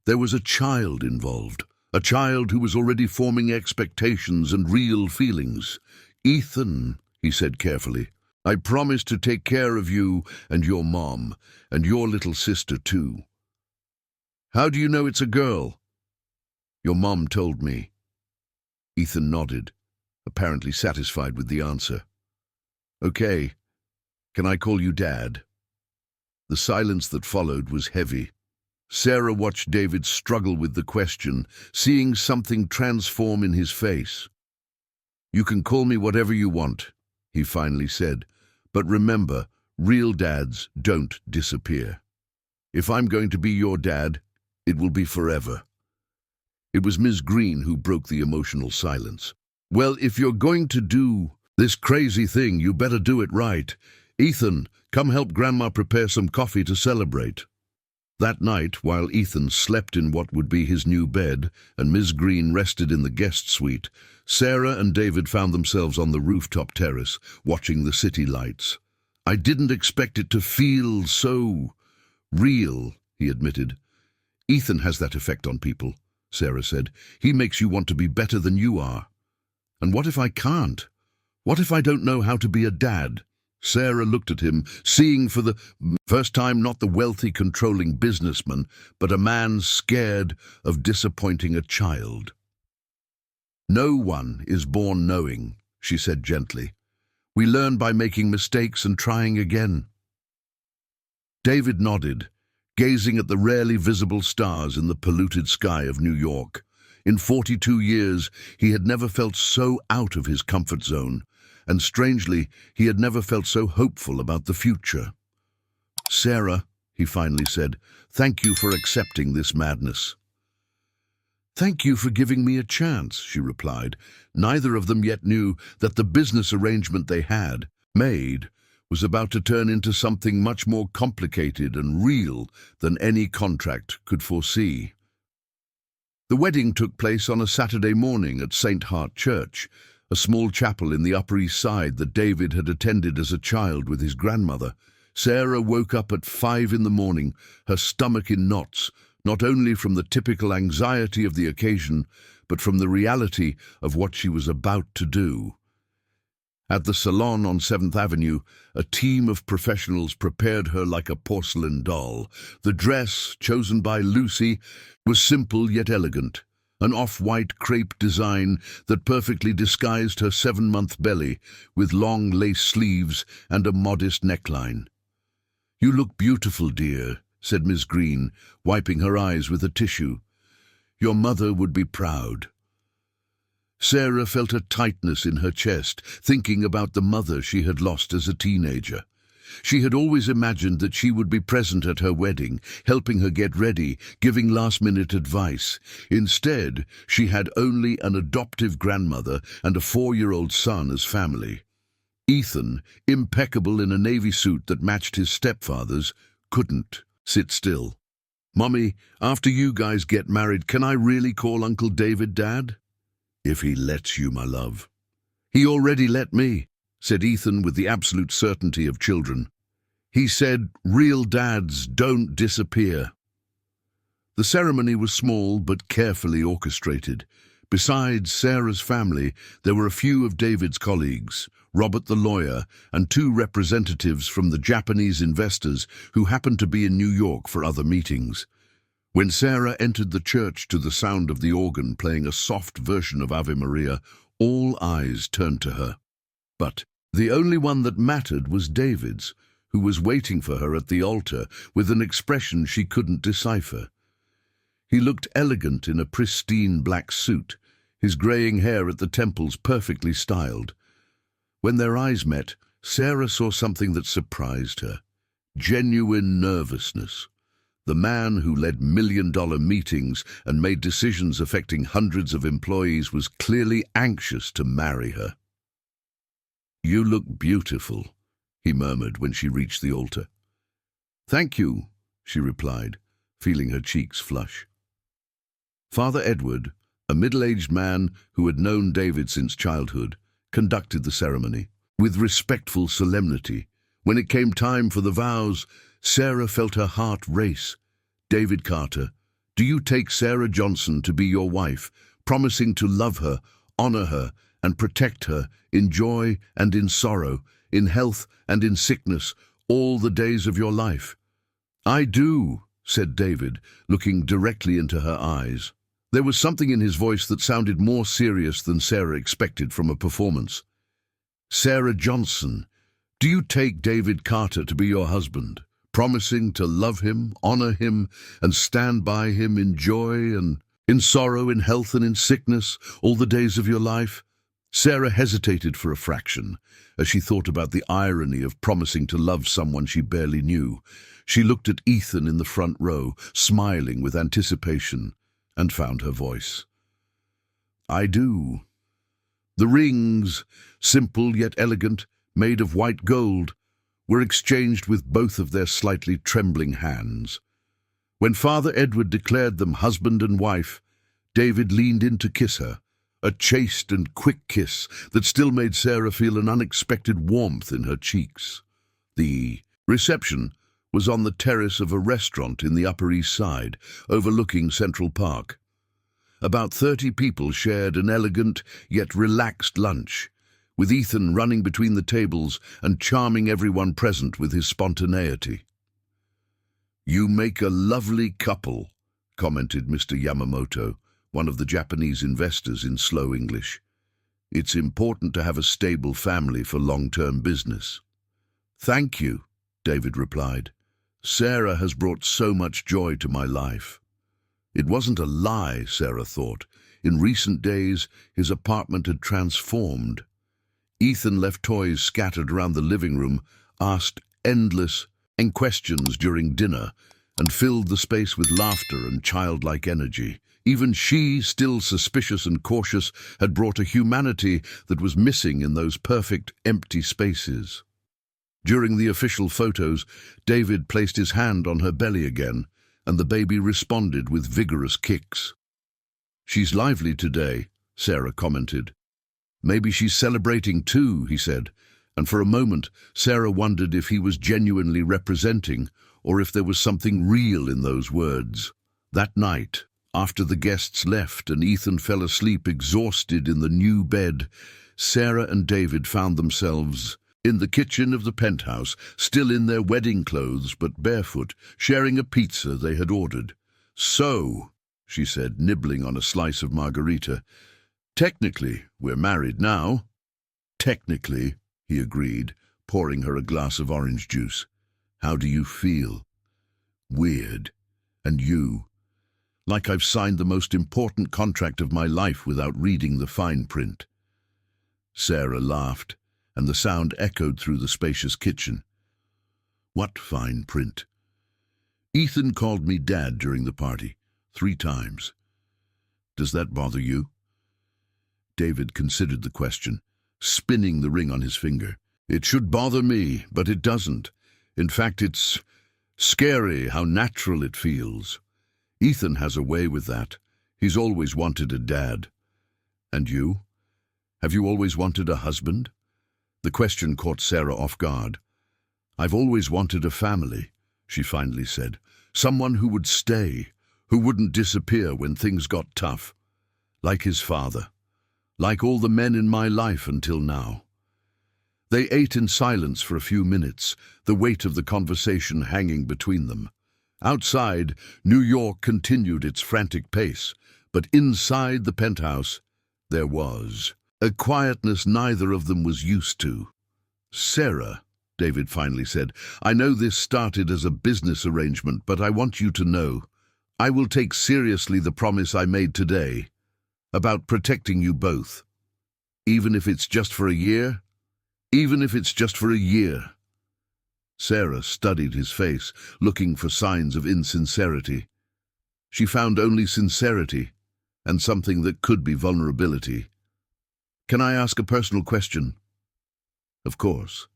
[SPEAKER 1] There was a child involved, a child who was already forming expectations and real feelings. "Ethan," he said carefully, "I promise to take care of you and your mom, and your little sister too." "How do you know it's a girl?" "Your mom told me." Ethan nodded, apparently satisfied with the answer. "Okay, can I call you Dad?" The silence that followed was heavy. Sarah watched David struggle with the question, seeing something transform in his face. "You can call me whatever you want," he finally said, "but remember, real dads don't disappear. If I'm going to be your dad, it will be forever." It was Ms. Green who broke the emotional silence. "Well, if you're going to do this crazy thing, you better do it right. Ethan, come help Grandma prepare some coffee to celebrate." That night, while Ethan slept in what would be his new bed and Ms. Green rested in the guest suite, Sarah and David found themselves on the rooftop terrace, watching the city lights. "I didn't expect it to feel so real," he admitted. "Ethan has that effect on people," Sarah said. "He makes you want to be better than you are." "And what if I can't? What if I don't know how to be a dad?" Sarah looked at him, seeing for the first time not the wealthy, controlling businessman, but a man scared of disappointing a child. "No one is born knowing," she said gently. We learn by making mistakes and trying again." David nodded, gazing at the rarely visible stars in the polluted sky of New York. In 42 years, he had never felt so out of his comfort zone, and strangely, he had never felt so hopeful about the future. "Sarah," he finally said, "thank you for accepting this madness." "Thank you for giving me a chance," she replied. Neither of them yet knew that the business arrangement they had made was about to turn into something much more complicated and real than any contract could foresee. The wedding took place on a Saturday morning at St. Hart Church, a small chapel in the Upper East Side that David had attended as a child with his grandmother. Sarah woke up at 5 in the morning, her stomach in knots, not only from the typical anxiety of the occasion, but from the reality of what she was about to do. At the salon on 7th Avenue, a team of professionals prepared her like a porcelain doll. The dress, chosen by Lucy, was simple yet elegant, an off-white crepe design that perfectly disguised her 7-month belly with long lace sleeves and a modest neckline. "You look beautiful, dear," said Miss Green, wiping her eyes with a tissue. "Your mother would be proud." Sarah felt a tightness in her chest, thinking about the mother she had lost as a teenager. She had always imagined that she would be present at her wedding, helping her get ready, giving last-minute advice. Instead, she had only an adoptive grandmother and a 4-year-old son as family. Ethan, impeccable in a navy suit that matched his stepfather's, couldn't sit still. "Mummy, after you guys get married, can I really call Uncle David Dad?" "If he lets you, my love." "He already let me," said Ethan with the absolute certainty of children. "He said, 'Real dads don't disappear.'" The ceremony was small but carefully orchestrated. Besides Sarah's family, there were a few of David's colleagues, Robert the lawyer, and 2 representatives from the Japanese investors who happened to be in New York for other meetings. When Sarah entered the church to the sound of the organ playing a soft version of Ave Maria, all eyes turned to her. But the only one that mattered was David's, who was waiting for her at the altar with an expression she couldn't decipher. He looked elegant in a pristine black suit, his greying hair at the temples perfectly styled. When their eyes met, Sarah saw something that surprised her: genuine nervousness. The man who led million-dollar meetings and made decisions affecting hundreds of employees was clearly anxious to marry her. "You look beautiful," he murmured when she reached the altar. "Thank you," she replied, feeling her cheeks flush. Father Edward, a middle-aged man who had known David since childhood, conducted the ceremony. With respectful solemnity, when it came time for the vows, Sarah felt her heart race. "David Carter, do you take Sarah Johnson to be your wife, promising to love her, honor her, and protect her in joy and in sorrow, in health and in sickness, all the days of your life?" "I do," said David, looking directly into her eyes. There was something in his voice that sounded more serious than Sarah expected from a performance. "Sarah Johnson, do you take David Carter to be your husband, promising to love him, honor him, and stand by him in joy and in sorrow, in health and in sickness, all the days of your life?" Sarah hesitated for a fraction, as she thought about the irony of promising to love someone she barely knew. She looked at Ethan in the front row, smiling with anticipation, and found her voice. "I do." The rings, simple yet elegant, made of white gold, were exchanged with both of their slightly trembling hands. When Father Edward declared them husband and wife, David leaned in to kiss her, a chaste and quick kiss that still made Sarah feel an unexpected warmth in her cheeks. The reception was on the terrace of a restaurant in the Upper East Side, overlooking Central Park. About 30 people shared an elegant yet relaxed lunch, with Ethan running between the tables and charming everyone present with his spontaneity. "You make a lovely couple," commented Mr. Yamamoto, one of the Japanese investors, in slow English. It's important to have a stable family for long-term business. Thank you, David replied. Sarah has brought so much joy to my life. It wasn't a lie, Sarah thought. In recent days, his apartment had transformed. Ethan left toys scattered around the living room, asked endless questions during dinner, and filled the space with laughter and childlike energy. Even she, still suspicious and cautious, had brought a humanity that was missing in those perfect, empty spaces. During the official photos, David placed his hand on her belly again, and the baby responded with vigorous kicks. She's lively today, Sarah commented. Maybe she's celebrating too, he said, and for a moment Sarah wondered if he was genuinely representing or if there was something real in those words. That night, after the guests left and Ethan fell asleep exhausted in the new bed, Sarah and David found themselves in the kitchen of the penthouse, still in their wedding clothes but barefoot, sharing a pizza they had ordered. So, she said, nibbling on a slice of margarita, technically, we're married now. Technically, he agreed, pouring her a glass of orange juice. How do you feel? Weird. And you? Like I've signed the most important contract of my life without reading the fine print. Sarah laughed, and the sound echoed through the spacious kitchen. What fine print? Ethan called me Dad during the party, 3 times. Does that bother you? David considered the question, spinning the ring on his finger. It should bother me, but it doesn't. In fact, it's scary how natural it feels. Ethan has a way with that. He's always wanted a dad. And you? Have you always wanted a husband? The question caught Sarah off guard. I've always wanted a family, she finally said. Someone who would stay, who wouldn't disappear when things got tough. Like his father. Like all the men in my life until now. They ate in silence for a few minutes, the weight of the conversation hanging between them. Outside, New York continued its frantic pace, but inside the penthouse, there was a quietness neither of them was used to. Sarah, David finally said, I know this started as a business arrangement, but I want you to know, I will take seriously the promise I made today about protecting you both. Even if it's just for a year? Even if it's just for a year. Sarah studied his face, looking for signs of insincerity. She found only sincerity, and something that could be vulnerability. Can I ask a personal question? Of course.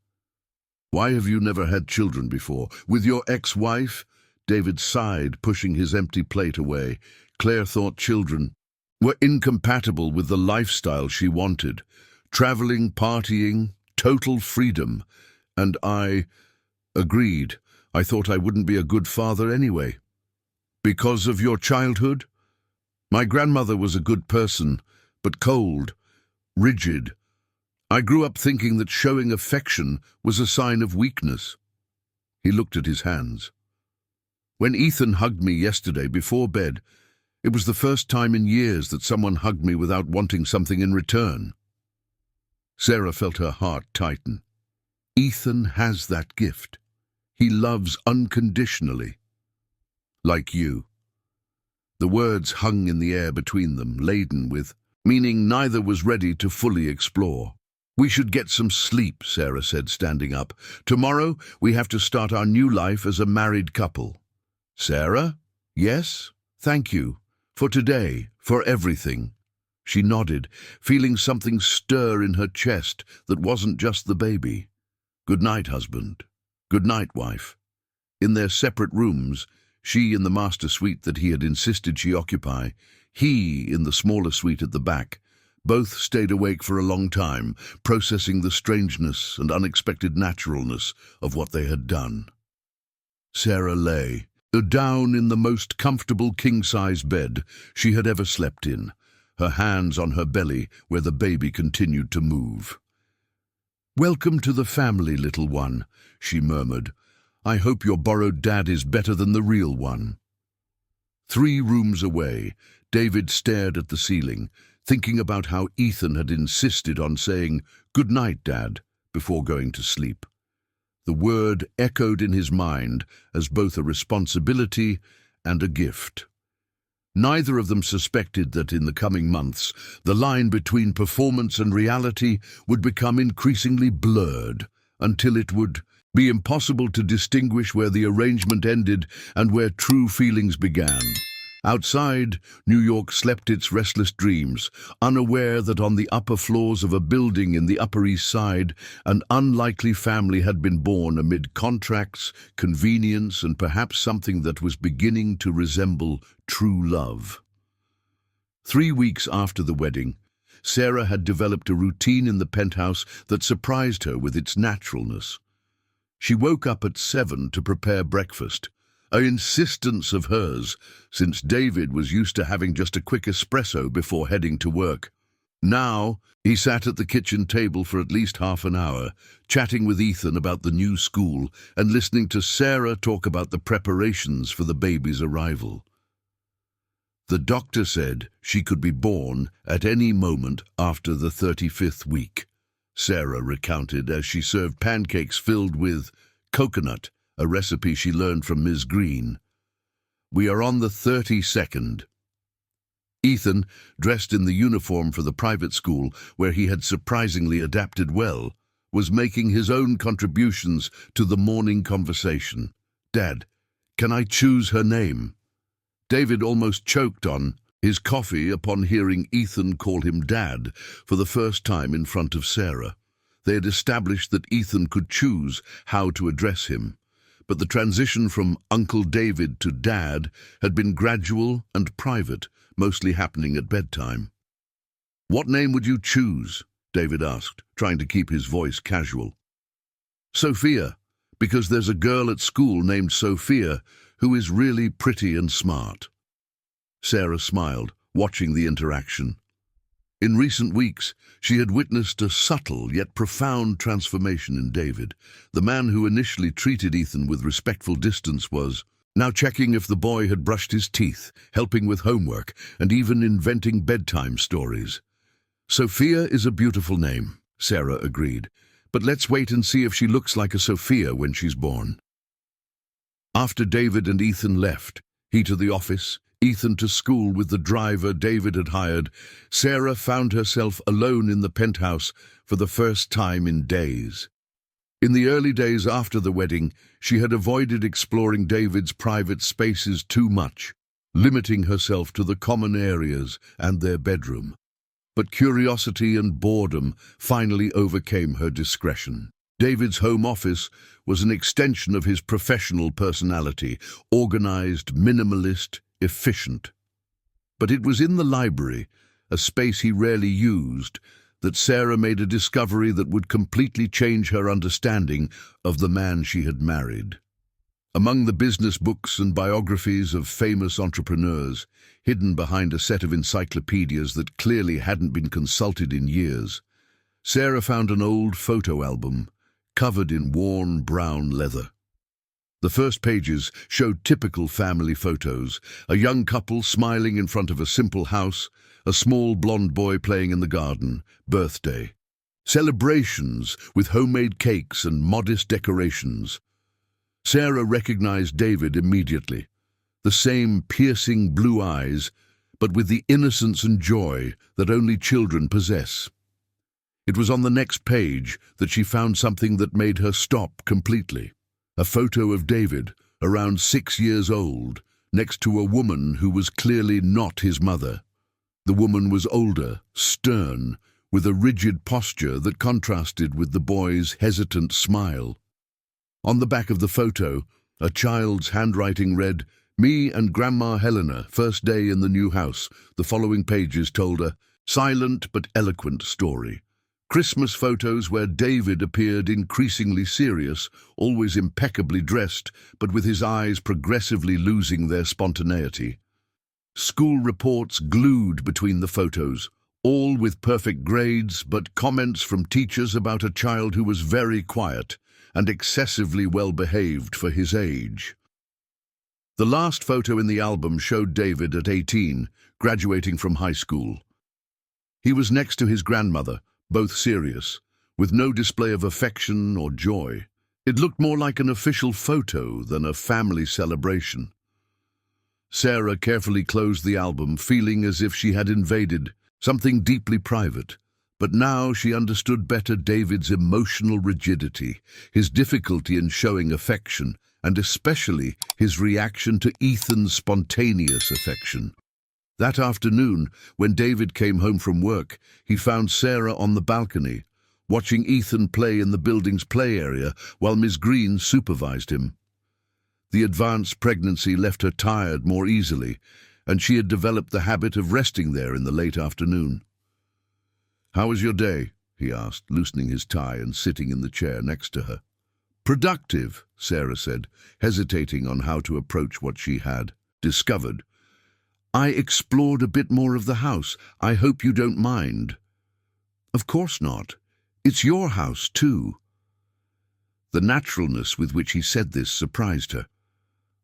[SPEAKER 1] Why have you never had children before? With your ex-wife? David sighed, pushing his empty plate away. Claire thought children were incompatible with the lifestyle she wanted. Traveling, partying, total freedom. And I agreed. I thought I wouldn't be a good father anyway. Because of your childhood? My grandmother was a good person, but cold, rigid. I grew up thinking that showing affection was a sign of weakness. He looked at his hands. When Ethan hugged me yesterday before bed, it was the first time in years that someone hugged me without wanting something in return. Sarah felt her heart tighten. Ethan has that gift. He loves unconditionally. Like you. The words hung in the air between them, laden with meaning neither was ready to fully explore. We should get some sleep, Sarah said, standing up. Tomorrow we have to start our new life as a married couple. Sarah? Yes? Thank you. For today, for everything. She nodded, feeling something stir in her chest that wasn't just the baby. Good night, husband. Good night, wife. In their separate rooms, she in the master suite that he had insisted she occupy, he in the smaller suite at the back, both stayed awake for a long time, processing the strangeness and unexpected naturalness of what they had done. Sarah lay down in the most comfortable king-size bed she had ever slept in, her hands on her belly where the baby continued to move. Welcome to the family, little one, she murmured. I hope your borrowed dad is better than the real one. 3 rooms away, David stared at the ceiling, thinking about how Ethan had insisted on saying, "Good night, Dad," before going to sleep. The word echoed in his mind as both a responsibility and a gift. Neither of them suspected that in the coming months, the line between performance and reality would become increasingly blurred, until it would be impossible to distinguish where the arrangement ended and where true feelings began. Outside, New York slept its restless dreams, unaware that on the upper floors of a building in the Upper East Side, an unlikely family had been born amid contracts, convenience, and perhaps something that was beginning to resemble true love. 3 weeks after the wedding, Sarah had developed a routine in the penthouse that surprised her with its naturalness. She woke up at 7 to prepare breakfast, an insistence of hers, since David was used to having just a quick espresso before heading to work. Now, he sat at the kitchen table for at least half an hour, chatting with Ethan about the new school and listening to Sarah talk about the preparations for the baby's arrival. The doctor said she could be born at any moment after the 35th week, Sarah recounted as she served pancakes filled with coconut, a recipe she learned from Ms. Green. "We are on the 32nd. Ethan, dressed in the uniform for the private school, where he had surprisingly adapted well, was making his own contributions to the morning conversation. "Dad, can I choose her name?" David almost choked on his coffee upon hearing Ethan call him Dad for the first time in front of Sarah. They had established that Ethan could choose how to address him, but the transition from Uncle David to Dad had been gradual and private, mostly happening at bedtime. "What name would you choose?" David asked, trying to keep his voice casual. "Sophia, because there's a girl at school named Sophia who is really pretty and smart." Sarah smiled, watching the interaction. In recent weeks, she had witnessed a subtle yet profound transformation in David. The man who initially treated Ethan with respectful distance was now checking if the boy had brushed his teeth, helping with homework, and even inventing bedtime stories. "Sophia is a beautiful name," Sarah agreed, "but let's wait and see if she looks like a Sophia when she's born." After David and Ethan left, he to the office, Ethan to school with the driver David had hired, Sarah found herself alone in the penthouse for the first time in days. In the early days after the wedding, she had avoided exploring David's private spaces too much, limiting herself to the common areas and their bedroom. But curiosity and boredom finally overcame her discretion. David's home office was an extension of his professional personality, organized, minimalist, efficient. But it was in the library, a space he rarely used, that Sarah made a discovery that would completely change her understanding of the man she had married. Among the business books and biographies of famous entrepreneurs, hidden behind a set of encyclopedias that clearly hadn't been consulted in years, Sarah found an old photo album covered in worn brown leather. The first pages showed typical family photos: a young couple smiling in front of a simple house, a small blonde boy playing in the garden, birthday. Celebrations with homemade cakes and modest decorations. Sarah recognized David immediately. The same piercing blue eyes, but with the innocence and joy that only children possess. It was on the next page that she found something that made her stop completely. A photo of David, around 6 years old, next to a woman who was clearly not his mother. The woman was older, stern, with a rigid posture that contrasted with the boy's hesitant smile. On the back of the photo, a child's handwriting read, "Me and Grandma Helena, first day in the new house." The following pages told a silent but eloquent story. Christmas photos where David appeared increasingly serious, always impeccably dressed, but with his eyes progressively losing their spontaneity. School reports glued between the photos, all with perfect grades, but comments from teachers about a child who was very quiet and excessively well-behaved for his age. The last photo in the album showed David at 18, graduating from high school. He was next to his grandmother, both serious, with no display of affection or joy. It looked more like an official photo than a family celebration. Sarah carefully closed the album, feeling as if she had invaded something deeply private. But now she understood better David's emotional rigidity, his difficulty in showing affection, and especially his reaction to Ethan's spontaneous affection. That afternoon, when David came home from work, he found Sarah on the balcony, watching Ethan play in the building's play area while Miss Green supervised him. The advanced pregnancy left her tired more easily, and she had developed the habit of resting there in the late afternoon. "How was your day?" he asked, loosening his tie and sitting in the chair next to her. "Productive," Sarah said, hesitating on how to approach what she had discovered. "I explored a bit more of the house. I hope you don't mind." "Of course not. It's your house, too." The naturalness with which he said this surprised her.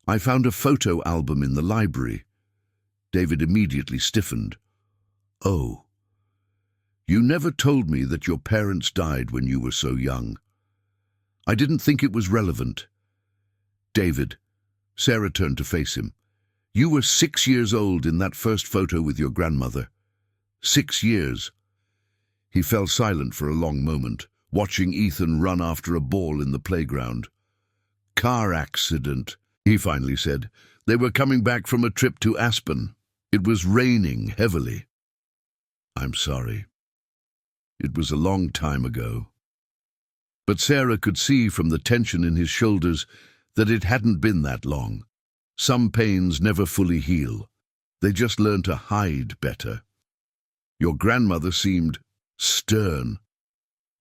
[SPEAKER 1] "I found a photo album in the library." David immediately stiffened. "Oh. You never told me that your parents died when you were so young. I didn't think it was relevant." "David," Sarah turned to face him, "you were 6 years old in that first photo with your grandmother. 6 years." He fell silent for a long moment, watching Ethan run after a ball in the playground. "Car accident," he finally said. "They were coming back from a trip to Aspen. It was raining heavily." "I'm sorry. It was a long time ago." But Sarah could see from the tension in his shoulders that it hadn't been that long. Some pains never fully heal. They just learn to hide better. "Your grandmother seemed stern."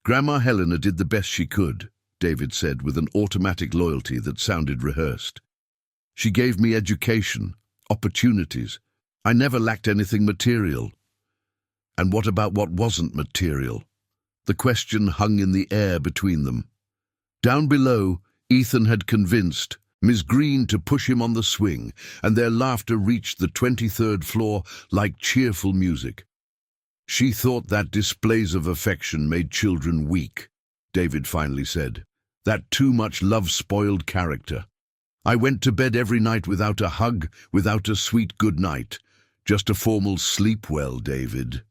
[SPEAKER 1] "Grandma Helena did the best she could," David said with an automatic loyalty that sounded rehearsed. "She gave me education, opportunities. I never lacked anything material." "And what about what wasn't material?" The question hung in the air between them. Down below, Ethan had convinced Miss Green to push him on the swing, and their laughter reached the 23rd floor like cheerful music. "She thought that displays of affection made children weak," David finally said. "That too much love-spoiled character. I went to bed every night without a hug, without a sweet good night. Just a formal sleep well, David."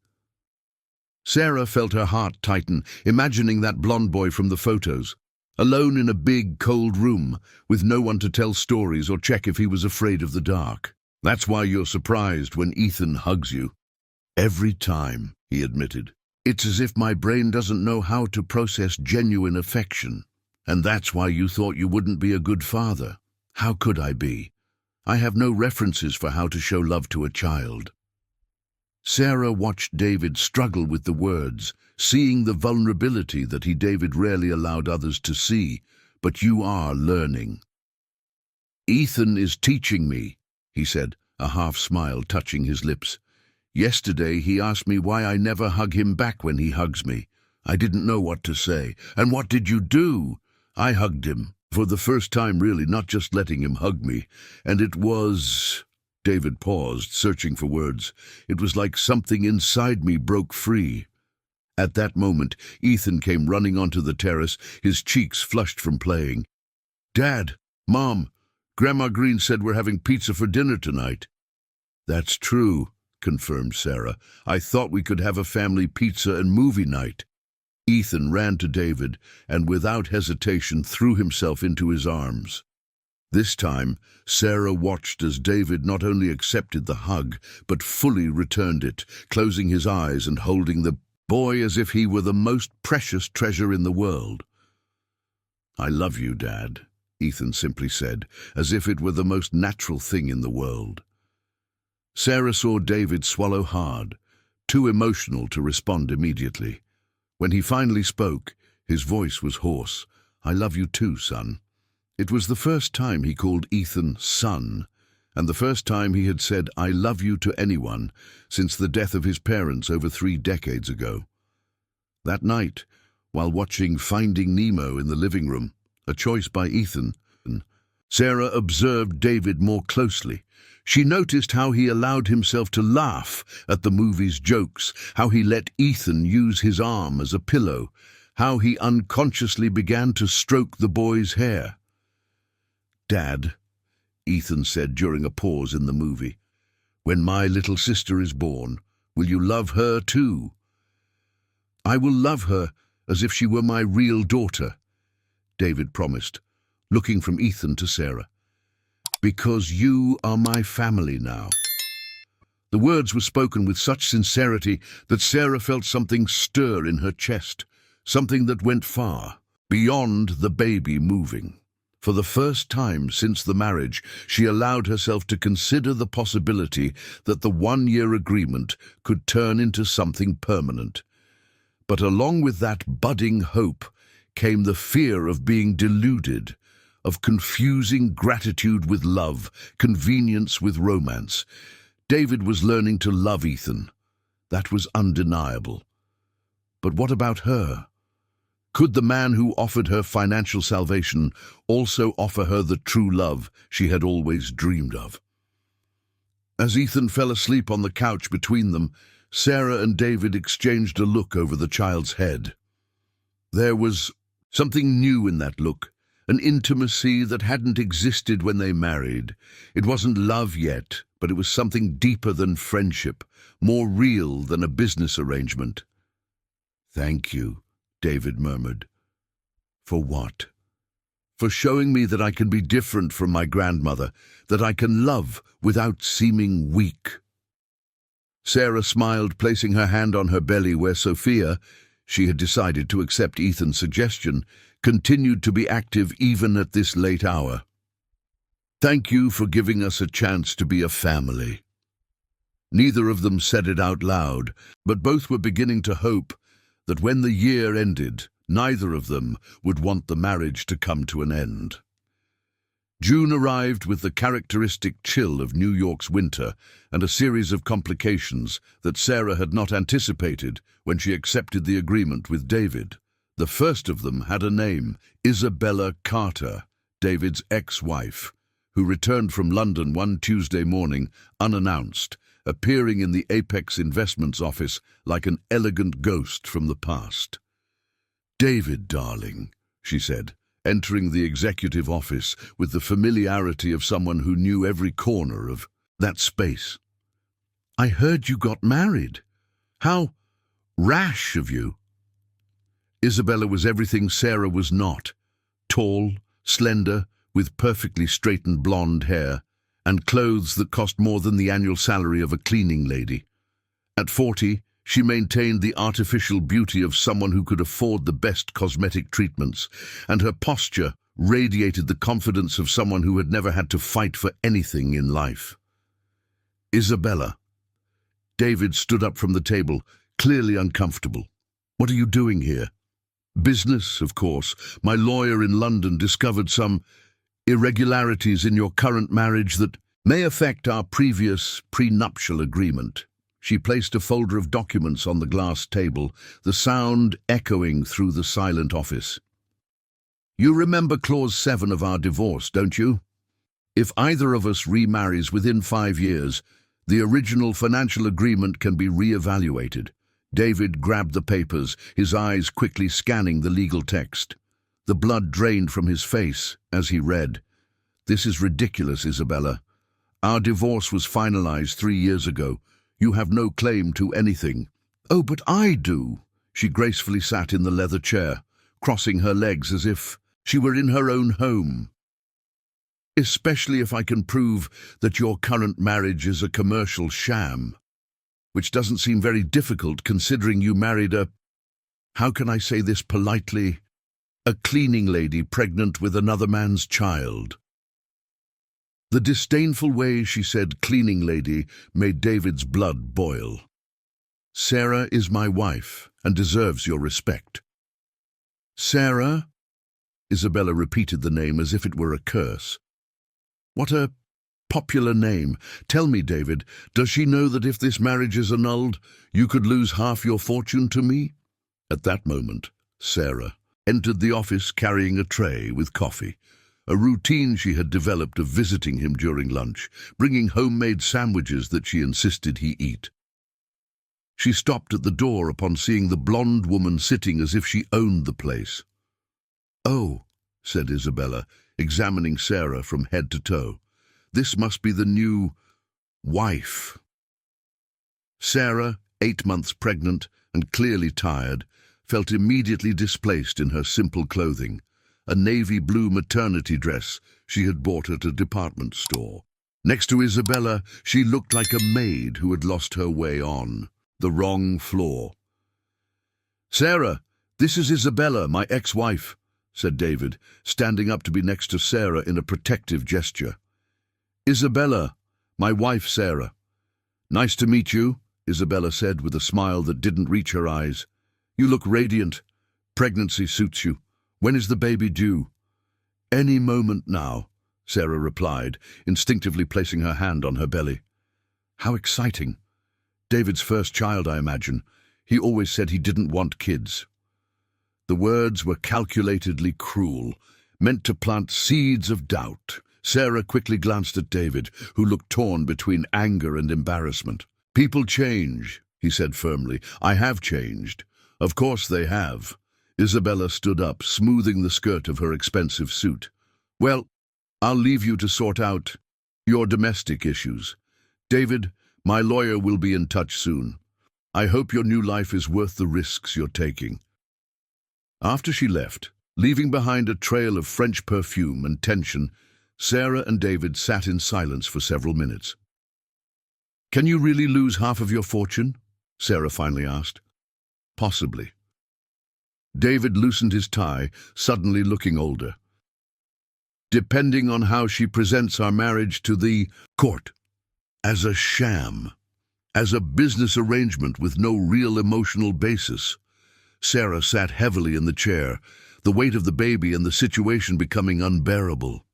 [SPEAKER 1] Sarah felt her heart tighten, imagining that blonde boy from the photos, alone in a big, cold room, with no one to tell stories or check if he was afraid of the dark. "That's why you're surprised when Ethan hugs you." "Every time," he admitted. "It's as if my brain doesn't know how to process genuine affection. And that's why you thought you wouldn't be a good father. How could I be? I have no references for how to show love to a child." Sarah watched David struggle with the words, seeing the vulnerability that David rarely allowed others to see. "But you are learning." "Ethan is teaching me," he said, a half-smile touching his lips. "Yesterday he asked me why I never hug him back when he hugs me. I didn't know what to say. And what did you do?" "I hugged him. For the first time, really, not just letting him hug me. And it was..." David paused, searching for words. "It was like something inside me broke free." At that moment, Ethan came running onto the terrace, his cheeks flushed from playing. "Dad, Mom, Grandma Green said we're having pizza for dinner tonight." "That's true," confirmed Sarah. "I thought we could have a family pizza and movie night." Ethan ran to David and without hesitation threw himself into his arms. This time, Sarah watched as David not only accepted the hug, but fully returned it, closing his eyes and holding the boy as if he were the most precious treasure in the world. "I love you, Dad," Ethan simply said, as if it were the most natural thing in the world. Sarah saw David swallow hard, too emotional to respond immediately. When he finally spoke, his voice was hoarse. "I love you too, son." It was the first time he called Ethan son, and the first time he had said "I love you" to anyone since the death of his parents over 3 decades ago. That night, while watching Finding Nemo in the living room, a choice by Ethan, Sarah observed David more closely. She noticed how he allowed himself to laugh at the movie's jokes, how he let Ethan use his arm as a pillow, how he unconsciously began to stroke the boy's hair. "Dad," Ethan said during a pause in the movie, "when my little sister is born, will you love her too?" "I will love her as if she were my real daughter," David promised, looking from Ethan to Sarah. "Because you are my family now." The words were spoken with such sincerity that Sarah felt something stir in her chest, something that went far, beyond the baby moving. For the first time since the marriage, she allowed herself to consider the possibility that the one-year agreement could turn into something permanent. But along with that budding hope came the fear of being deluded, of confusing gratitude with love, convenience with romance. David was learning to love Ethan. That was undeniable. But what about her? Could the man who offered her financial salvation also offer her the true love she had always dreamed of? As Ethan fell asleep on the couch between them, Sarah and David exchanged a look over the child's head. There was something new in that look, an intimacy that hadn't existed when they married. It wasn't love yet, but it was something deeper than friendship, more real than a business arrangement. "Thank you," David murmured. "For what?" "For showing me that I can be different from my grandmother, that I can love without seeming weak." Sarah smiled, placing her hand on her belly where Sophia, she had decided to accept Ethan's suggestion, continued to be active even at this late hour. "Thank you for giving us a chance to be a family." Neither of them said it out loud, but both were beginning to hope that when the year ended, neither of them would want the marriage to come to an end. June arrived with the characteristic chill of New York's winter and a series of complications that Sarah had not anticipated when she accepted the agreement with David. The first of them had a name, Isabella Carter, David's ex-wife, who returned from London one Tuesday morning unannounced, appearing in the Apex Investments office like an elegant ghost from the past. "David, darling," she said, entering the executive office with the familiarity of someone who knew every corner of that space. "I heard you got married. How rash of you." Isabella was everything Sarah was not: tall, slender, with perfectly straightened blonde hair, and clothes that cost more than the annual salary of a cleaning lady. At 40, she maintained the artificial beauty of someone who could afford the best cosmetic treatments, and her posture radiated the confidence of someone who had never had to fight for anything in life. "Isabella." David stood up from the table, clearly uncomfortable. "What are you doing here?" "Business, of course. My lawyer in London discovered some irregularities in your current marriage that may affect our previous prenuptial agreement." She placed a folder of documents on the glass table, the sound echoing through the silent office. "You remember Clause 7 of our divorce, don't you? If either of us remarries within 5 years, the original financial agreement can be re-evaluated." David grabbed the papers, his eyes quickly scanning the legal text. The blood drained from his face as he read. "This is ridiculous, Isabella. Our divorce was finalized 3 years ago. You have no claim to anything." "Oh, but I do." She gracefully sat in the leather chair, crossing her legs as if she were in her own home. "Especially if I can prove that your current marriage is a commercial sham, which doesn't seem very difficult considering you married how can I say this politely, a cleaning lady pregnant with another man's child." The disdainful way she said cleaning lady made David's blood boil. "Sarah is my wife and deserves your respect." "Sarah?" Isabella repeated the name as if it were a curse. "What a popular name. Tell me, David, does she know that if this marriage is annulled, you could lose half your fortune to me?" At that moment, Sarah entered the office carrying a tray with coffee. a routine she had developed of visiting him during lunch, bringing homemade sandwiches that she insisted he eat. She stopped at the door upon seeing the blonde woman sitting as if she owned the place. "Oh," said Isabella, examining Sarah from head to toe. "This must be the new wife." Sarah, 8 months pregnant and clearly tired, felt immediately displaced in her simple clothing, a navy blue maternity dress she had bought at a department store. Next to Isabella, she looked like a maid who had lost her way on the wrong floor. "Sarah, this is Isabella, my ex-wife," said David, standing up to be next to Sarah in a protective gesture. "Isabella, my wife Sarah." "Nice to meet you," Isabella said with a smile that didn't reach her eyes. "You look radiant. Pregnancy suits you. When is the baby due?" "Any moment now," Sarah replied, instinctively placing her hand on her belly. "How exciting. David's first child, I imagine. He always said he didn't want kids." The words were calculatedly cruel, meant to plant seeds of doubt. Sarah quickly glanced at David, who looked torn between anger and embarrassment. "People change," he said firmly. "I have changed. Of course they have." Isabella stood up, smoothing the skirt of her expensive suit. "Well, I'll leave you to sort out your domestic issues. David, my lawyer will be in touch soon. I hope your new life is worth the risks you're taking." After she left, leaving behind a trail of French perfume and tension, Sarah and David sat in silence for several minutes. "Can you really lose half of your fortune?" Sarah finally asked. "Possibly." David loosened his tie, suddenly looking older. "Depending on how she presents our marriage to the court. As a sham. As a business arrangement with no real emotional basis." Sarah sat heavily in the chair, the weight of the baby and the situation becoming unbearable.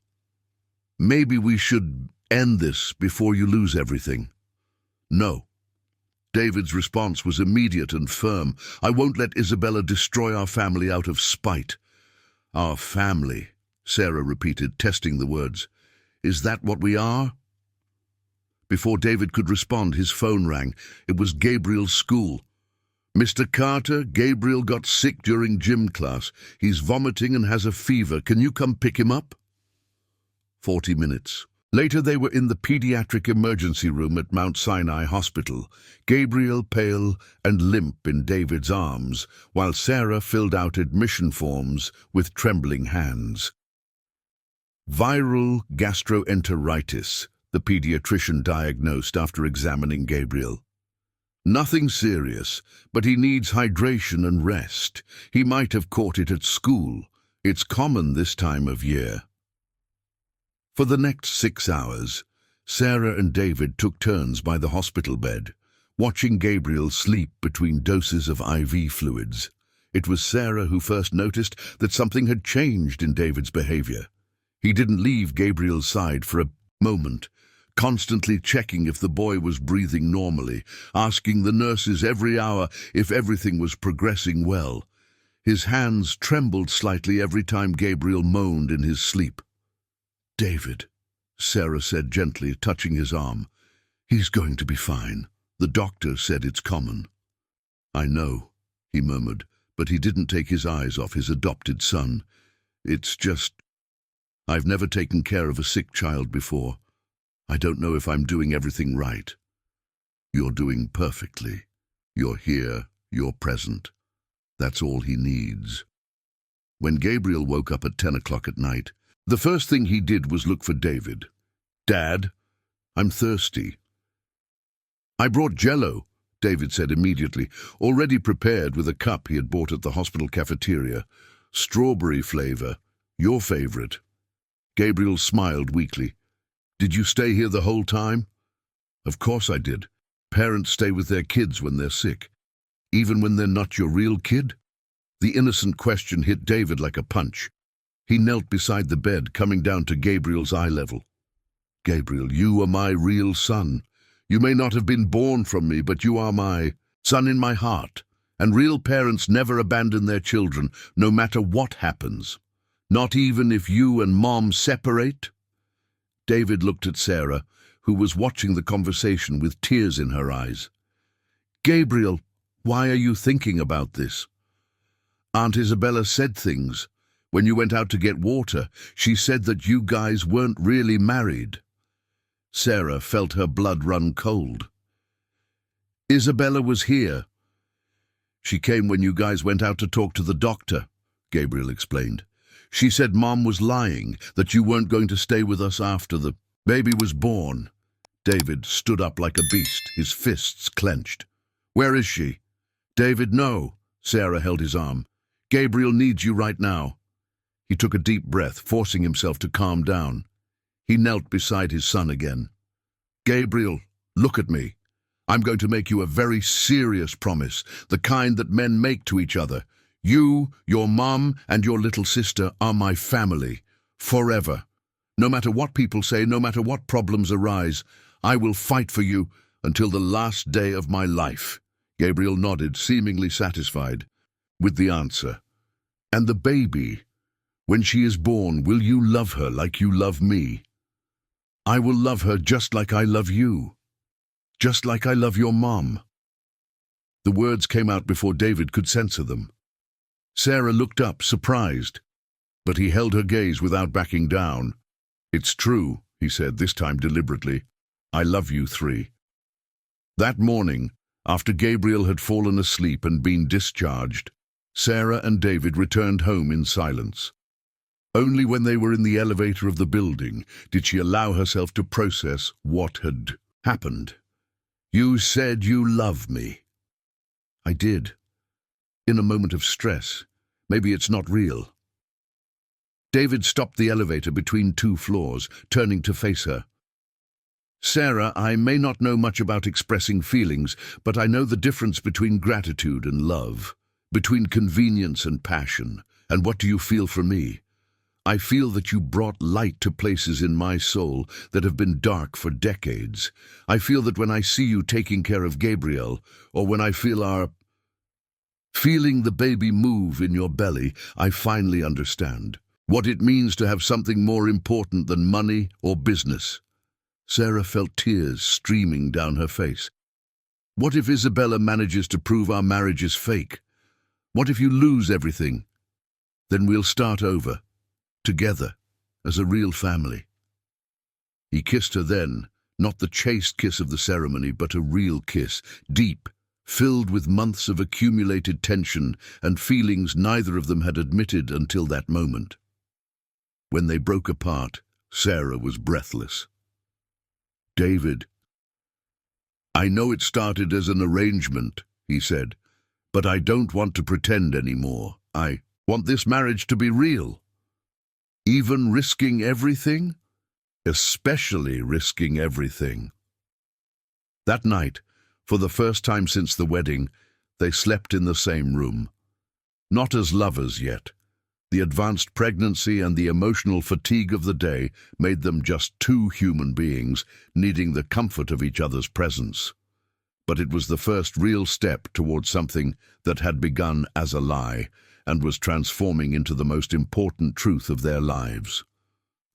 [SPEAKER 1] "Maybe we should end this before you lose everything." "No." David's response was immediate and firm. "I won't let Isabella destroy our family out of spite." "Our family," Sarah repeated, testing the words. "Is that what we are?" Before David could respond, his phone rang. It was Gabriel's school. "Mr. Carter, Gabriel got sick during gym class. He's vomiting and has a fever. Can you come pick him up?" 40 minutes. Later they were in the pediatric emergency room at Mount Sinai Hospital, Gabriel pale and limp in David's arms, while Sarah filled out admission forms with trembling hands. "Viral gastroenteritis," the pediatrician diagnosed after examining Gabriel. "Nothing serious, but he needs hydration and rest. He might have caught it at school. It's common this time of year." For the next 6 hours, Sarah and David took turns by the hospital bed, watching Gabriel sleep between doses of IV fluids. It was Sarah who first noticed that something had changed in David's behavior. He didn't leave Gabriel's side for a moment, constantly checking if the boy was breathing normally, asking the nurses every hour if everything was progressing well. His hands trembled slightly every time Gabriel moaned in his sleep. "David," Sarah said gently, touching his arm. "He's going to be fine. The doctor said it's common." "I know," he murmured, but he didn't take his eyes off his adopted son. "It's just, I've never taken care of a sick child before. I don't know if I'm doing everything right." "You're doing perfectly. You're here, you're present. That's all he needs." When Gabriel woke up at 10 o'clock at night, the first thing he did was look for David. "Dad, I'm thirsty." "I brought Jell-O," David said immediately, already prepared with a cup he had bought at the hospital cafeteria. "Strawberry flavor, your favorite." Gabriel smiled weakly. "Did you stay here the whole time?" "Of course I did. Parents stay with their kids when they're sick. Even when they're not your real kid?" The innocent question hit David like a punch. He knelt beside the bed, coming down to Gabriel's eye level. "Gabriel, you are my real son. You may not have been born from me, but you are my son in my heart. And real parents never abandon their children, no matter what happens. Not even if you and Mom separate? David looked at Sarah, who was watching the conversation with tears in her eyes. Gabriel, why are you thinking about this? Aunt Isabella said things. When you went out to get water, she said that you guys weren't really married. Sarah felt her blood run cold. Isabella was here. She came when you guys went out to talk to the doctor, Gabriel explained. She said Mom was lying, that you weren't going to stay with us after the baby was born. David stood up like a beast, his fists clenched. Where is she? David, no. Sarah held his arm. Gabriel needs you right now. He took a deep breath, forcing himself to calm down. He knelt beside his son again. Gabriel, look at me. I'm going to make you a very serious promise, the kind that men make to each other. You, your mom, and your little sister are my family, forever. No matter what people say, no matter what problems arise, I will fight for you until the last day of my life. Gabriel nodded, seemingly satisfied with the answer. And the baby, when she is born, will you love her like you love me? I will love her just like I love you. Just like I love your mom. The words came out before David could censor them. Sarah looked up, surprised, but he held her gaze without backing down. It's true, he said, this time deliberately. I love you three. That morning, after Gabriel had fallen asleep and been discharged, Sarah and David returned home in silence. Only when they were in the elevator of the building did she allow herself to process what had happened. You said you love me. I did. In a moment of stress. Maybe it's not real. David stopped the elevator between two floors, turning to face her. Sarah, I may not know much about expressing feelings, but I know the difference between gratitude and love, between convenience and passion. And what do you feel for me? I feel that you brought light to places in my soul that have been dark for decades. I feel that when I see you taking care of Gabriel, or when I feel feeling the baby move in your belly, I finally understand what it means to have something more important than money or business. Sarah felt tears streaming down her face. What if Isabella manages to prove our marriage is fake? What if you lose everything? Then we'll start over. Together, as a real family. He kissed her then, not the chaste kiss of the ceremony, but a real kiss, deep, filled with months of accumulated tension and feelings neither of them had admitted until that moment. When they broke apart, Sarah was breathless. David, I know it started as an arrangement, he said, but I don't want to pretend anymore. I want this marriage to be real. Even risking everything? Especially risking everything. That night, for the first time since the wedding, they slept in the same room. Not as lovers yet. The advanced pregnancy and the emotional fatigue of the day made them just two human beings, needing the comfort of each other's presence. But it was the first real step towards something that had begun as a lie, and was transforming into the most important truth of their lives.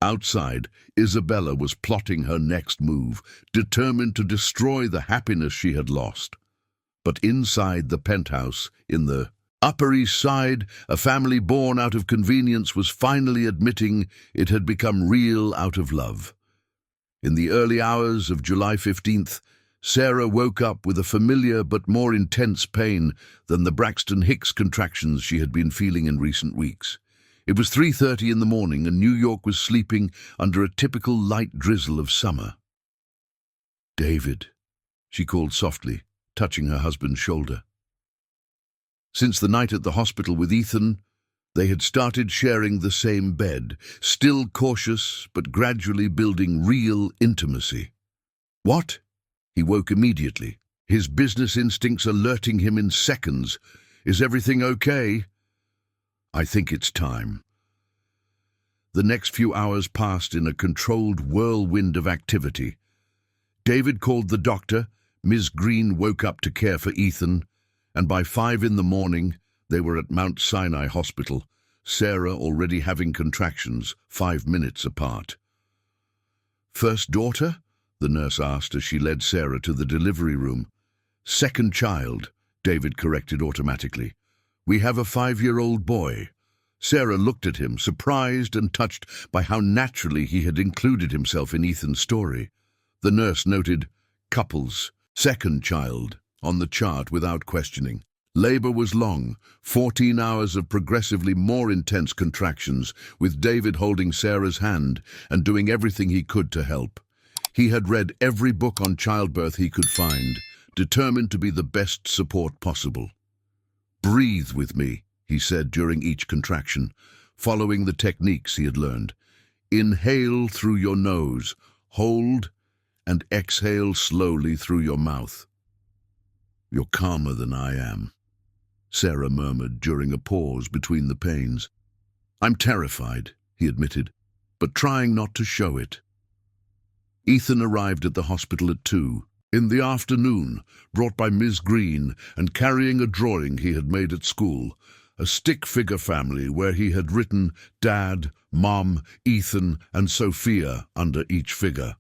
[SPEAKER 1] Outside, Isabella was plotting her next move, determined to destroy the happiness she had lost. But inside the penthouse, in the Upper East Side, a family born out of convenience was finally admitting it had become real out of love. In the early hours of July 15th, Sarah woke up with a familiar but more intense pain than the Braxton Hicks contractions she had been feeling in recent weeks. It was 3:30 in the morning and New York was sleeping under a typical light drizzle of summer. David, she called softly, touching her husband's shoulder. Since the night at the hospital with Ethan, they had started sharing the same bed, still cautious but gradually building real intimacy. What? He woke immediately, his business instincts alerting him in seconds. Is everything okay? I think it's time. The next few hours passed in a controlled whirlwind of activity. David called the doctor, Ms. Green woke up to care for Ethan, and by 5 in the morning they were at Mount Sinai Hospital, Sarah already having contractions 5 minutes apart. "First daughter?" the nurse asked as she led Sarah to the delivery room. "Second child," David corrected automatically. "We have a 5-year-old boy." Sarah looked at him, surprised and touched by how naturally he had included himself in Ethan's story. The nurse noted, "Couples, second child," on the chart without questioning. Labor was long, 14 hours of progressively more intense contractions, with David holding Sarah's hand and doing everything he could to help. He had read every book on childbirth he could find, determined to be the best support possible. "Breathe with me," he said during each contraction, following the techniques he had learned. "Inhale through your nose, hold, and exhale slowly through your mouth." "You're calmer than I am," Sarah murmured during a pause between the pains. "I'm terrified," he admitted, but trying not to show it. Ethan arrived at the hospital at 2 in the afternoon, brought by Ms. Green and carrying a drawing he had made at school, a stick figure family where he had written Dad, Mom, Ethan, and Sophia under each figure.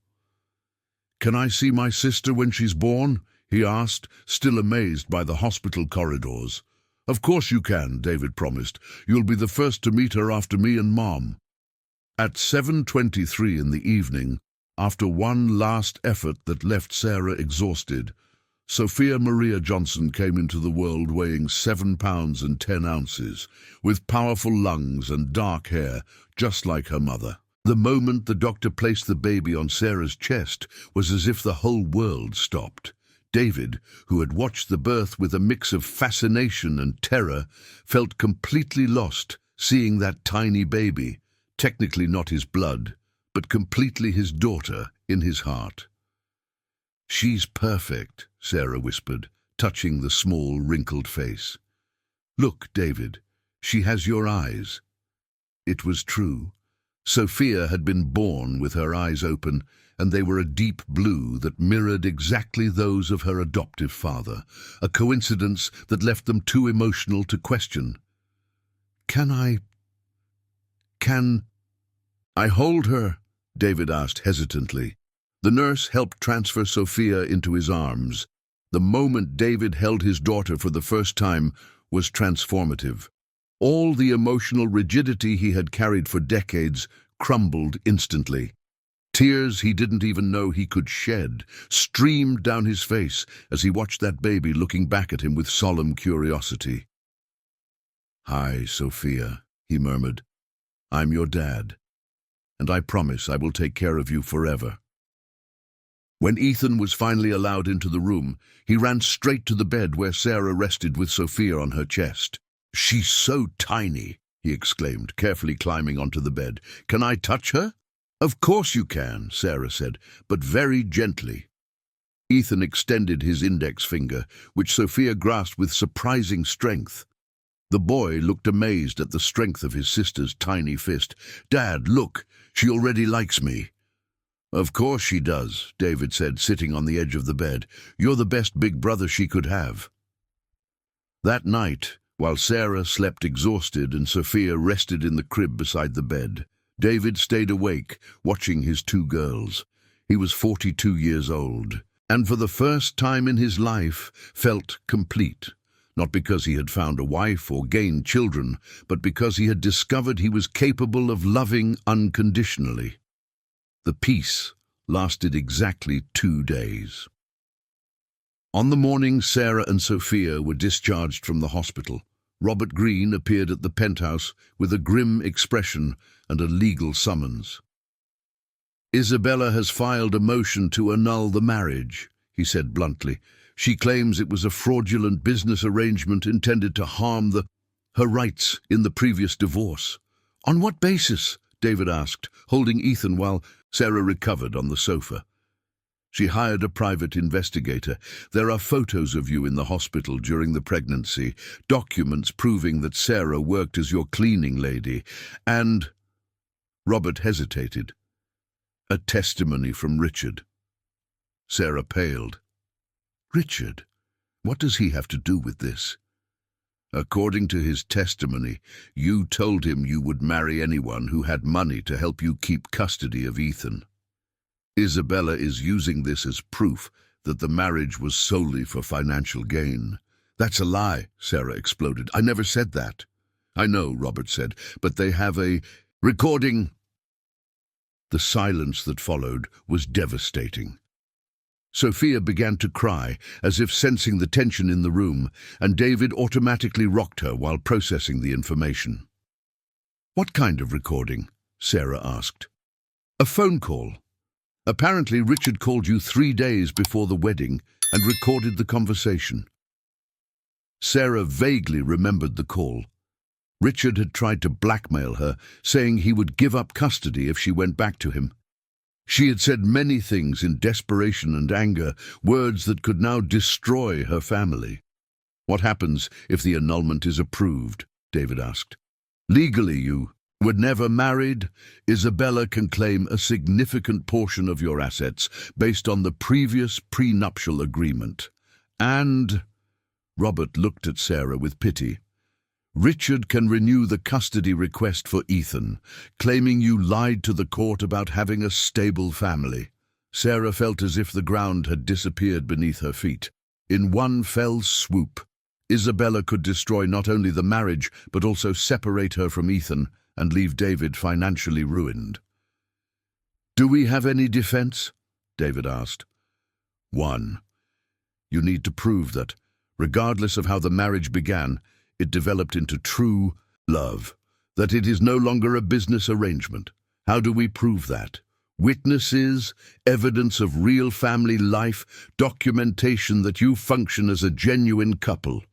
[SPEAKER 1] "Can I see my sister when she's born?" he asked, still amazed by the hospital corridors. "Of course you can," David promised. "You'll be the first to meet her after me and Mom." At 7:23 in the evening, after one last effort that left Sarah exhausted, Sophia Maria Johnson came into the world weighing 7 pounds and 10 ounces, with powerful lungs and dark hair, just like her mother. The moment the doctor placed the baby on Sarah's chest was as if the whole world stopped. David, who had watched the birth with a mix of fascination and terror, felt completely lost seeing that tiny baby, technically not his blood, but completely his daughter, in his heart. "She's perfect," Sarah whispered, touching the small, wrinkled face. "Look, David, she has your eyes." It was true. Sophia had been born with her eyes open, and they were a deep blue that mirrored exactly those of her adoptive father, a coincidence that left them too emotional to question. Can I hold her?" David asked hesitantly. The nurse helped transfer Sophia into his arms. The moment David held his daughter for the first time was transformative. All the emotional rigidity he had carried for decades crumbled instantly. Tears he didn't even know he could shed streamed down his face as he watched that baby looking back at him with solemn curiosity. "Hi, Sophia," he murmured. "I'm your dad, and I promise I will take care of you forever." When Ethan was finally allowed into the room, he ran straight to the bed where Sarah rested with Sophia on her chest. "She's so tiny," he exclaimed, carefully climbing onto the bed. "Can I touch her?" "Of course you can," Sarah said, "but very gently." Ethan extended his index finger, which Sophia grasped with surprising strength. The boy looked amazed at the strength of his sister's tiny fist. "Dad, look, she already likes me." "Of course she does," David said, sitting on the edge of the bed. "You're the best big brother she could have." That night, while Sarah slept exhausted and Sophia rested in the crib beside the bed, David stayed awake, watching his 2 girls. He was 42 years old, and for the first time in his life felt complete. Not because he had found a wife or gained children, but because he had discovered he was capable of loving unconditionally. The peace lasted exactly 2 days. On the morning Sarah and Sophia were discharged from the hospital, Robert Green appeared at the penthouse with a grim expression and a legal summons. "Isabella has filed a motion to annul the marriage," he said bluntly. "She claims it was a fraudulent business arrangement intended to harm her rights in the previous divorce." "On what basis?" David asked, holding Ethan while Sarah recovered on the sofa. "She hired a private investigator. There are photos of you in the hospital during the pregnancy, documents proving that Sarah worked as your cleaning lady, and—" Robert hesitated. "A testimony from Richard." Sarah paled. "Richard? What does he have to do with this?" According to his testimony, you told him you would marry anyone who had money to help you keep custody of Ethan. Isabella is using this as proof that the marriage was solely for financial gain. That's a lie, Sarah exploded. I never said that. I know, Robert said, but they have a recording. The silence that followed was devastating. Sophia began to cry, as if sensing the tension in the room, and David automatically rocked her while processing the information. What kind of recording? Sarah asked. A phone call. Apparently Richard called you 3 days before the wedding and recorded the conversation. Sarah vaguely remembered the call. Richard had tried to blackmail her, saying he would give up custody if she went back to him. She had said many things in desperation and anger, words that could now destroy her family. What happens if the annulment is approved? David asked. Legally, you were never married. Isabella can claim a significant portion of your assets based on the previous prenuptial agreement. And Robert looked at Sarah with pity. Richard can renew the custody request for Ethan, claiming you lied to the court about having a stable family. Sarah felt as if the ground had disappeared beneath her feet. In one fell swoop, Isabella could destroy not only the marriage, but also separate her from Ethan and leave David financially ruined. Do we have any defense? David asked. One. You need to prove that, regardless of how the marriage began, it developed into true love, that it is no longer a business arrangement. How do we prove that? Witnesses, evidence of real family life, documentation that you function as a genuine couple.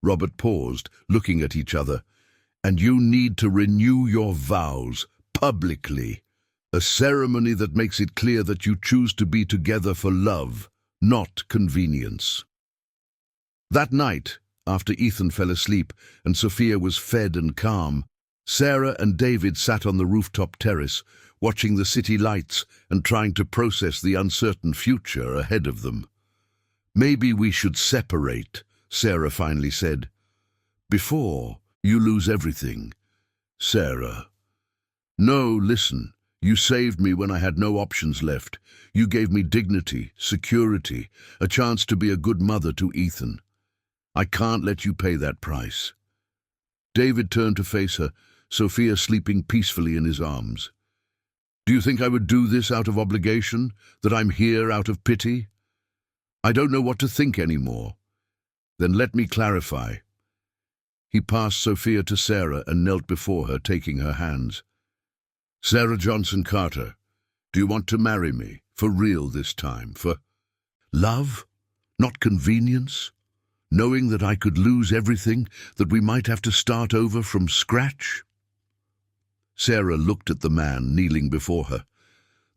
[SPEAKER 1] Robert paused, looking at each other. And you need to renew your vows, publicly. A ceremony that makes it clear that you choose to be together for love, not convenience. That night, after Ethan fell asleep and Sophia was fed and calm, Sarah and David sat on the rooftop terrace, watching the city lights and trying to process the uncertain future ahead of them. Maybe we should separate, Sarah finally said. Before you lose everything. Sarah. No, listen. You saved me when I had no options left. You gave me dignity, security, a chance to be a good mother to Ethan. I can't let you pay that price. David turned to face her, Sophia sleeping peacefully in his arms. Do you think I would do this out of obligation, that I'm here out of pity? I don't know what to think anymore. Then let me clarify. He passed Sophia to Sarah and knelt before her, taking her hands. Sarah Johnson Carter, do you want to marry me, for real this time, for love, not convenience? Knowing that I could lose everything, that we might have to start over from scratch? Sarah looked at the man kneeling before her,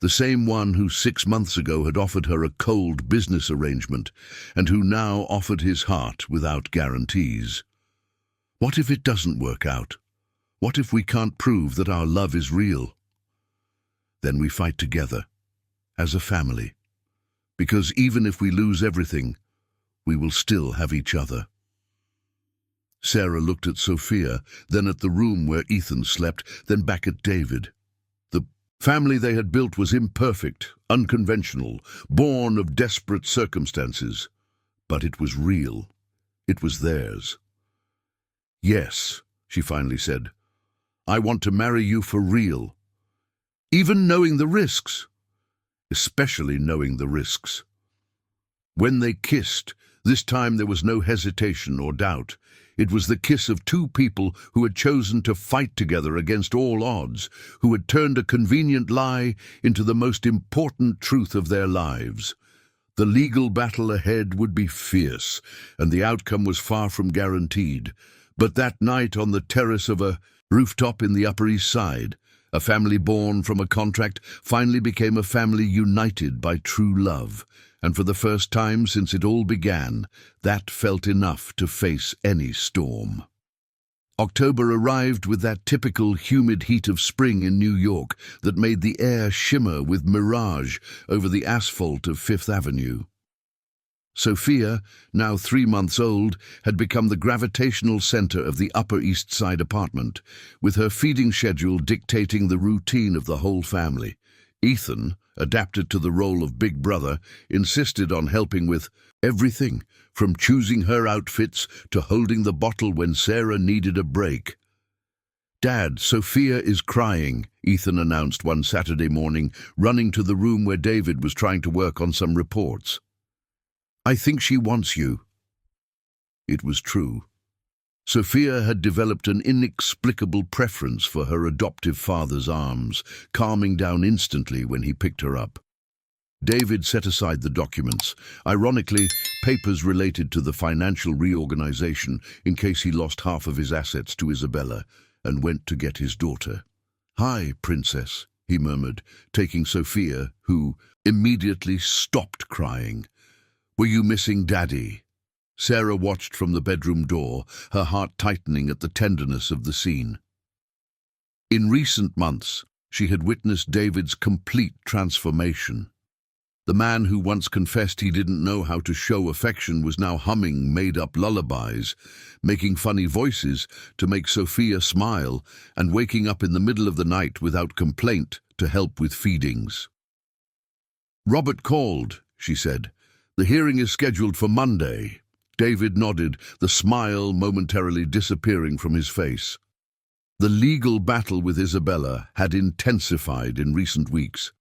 [SPEAKER 1] the same one who 6 months ago had offered her a cold business arrangement and who now offered his heart without guarantees. What if it doesn't work out? What if we can't prove that our love is real? Then we fight together, as a family, because even if we lose everything, we will still have each other. Sarah looked at Sophia, then at the room where Ethan slept, then back at David. The family they had built was imperfect, unconventional, born of desperate circumstances. But it was real. It was theirs. Yes, she finally said. I want to marry you for real. Even knowing the risks. Especially knowing the risks. When they kissed, this time there was no hesitation or doubt. It was the kiss of two people who had chosen to fight together against all odds, who had turned a convenient lie into the most important truth of their lives. The legal battle ahead would be fierce, and the outcome was far from guaranteed. But that night on the terrace of a rooftop in the Upper East Side, a family born from a contract finally became a family united by true love. And for the first time since it all began, that felt enough to face any storm. October arrived with that typical humid heat of spring in New York that made the air shimmer with mirage over the asphalt of Fifth Avenue. Sophia, now 3 months old, had become the gravitational center of the Upper East Side apartment, with her feeding schedule dictating the routine of the whole family. Ethan, adapted to the role of big brother, insisted on helping with everything, from choosing her outfits to holding the bottle when Sarah needed a break. "Dad, Sophia is crying," Ethan announced one Saturday morning, running to the room where David was trying to work on some reports. "I think she wants you." It was true. Sophia had developed an inexplicable preference for her adoptive father's arms, calming down instantly when he picked her up. David set aside the documents, ironically, papers related to the financial reorganization in case he lost half of his assets to Isabella, and went to get his daughter. "Hi, Princess," he murmured, taking Sophia, who immediately stopped crying. "Were you missing Daddy?" Sarah watched from the bedroom door, her heart tightening at the tenderness of the scene. In recent months, she had witnessed David's complete transformation. The man who once confessed he didn't know how to show affection was now humming made-up lullabies, making funny voices to make Sophia smile, and waking up in the middle of the night without complaint to help with feedings. "Robert called," she said. "The hearing is scheduled for Monday." David nodded, the smile momentarily disappearing from his face. The legal battle with Isabella had intensified in recent weeks.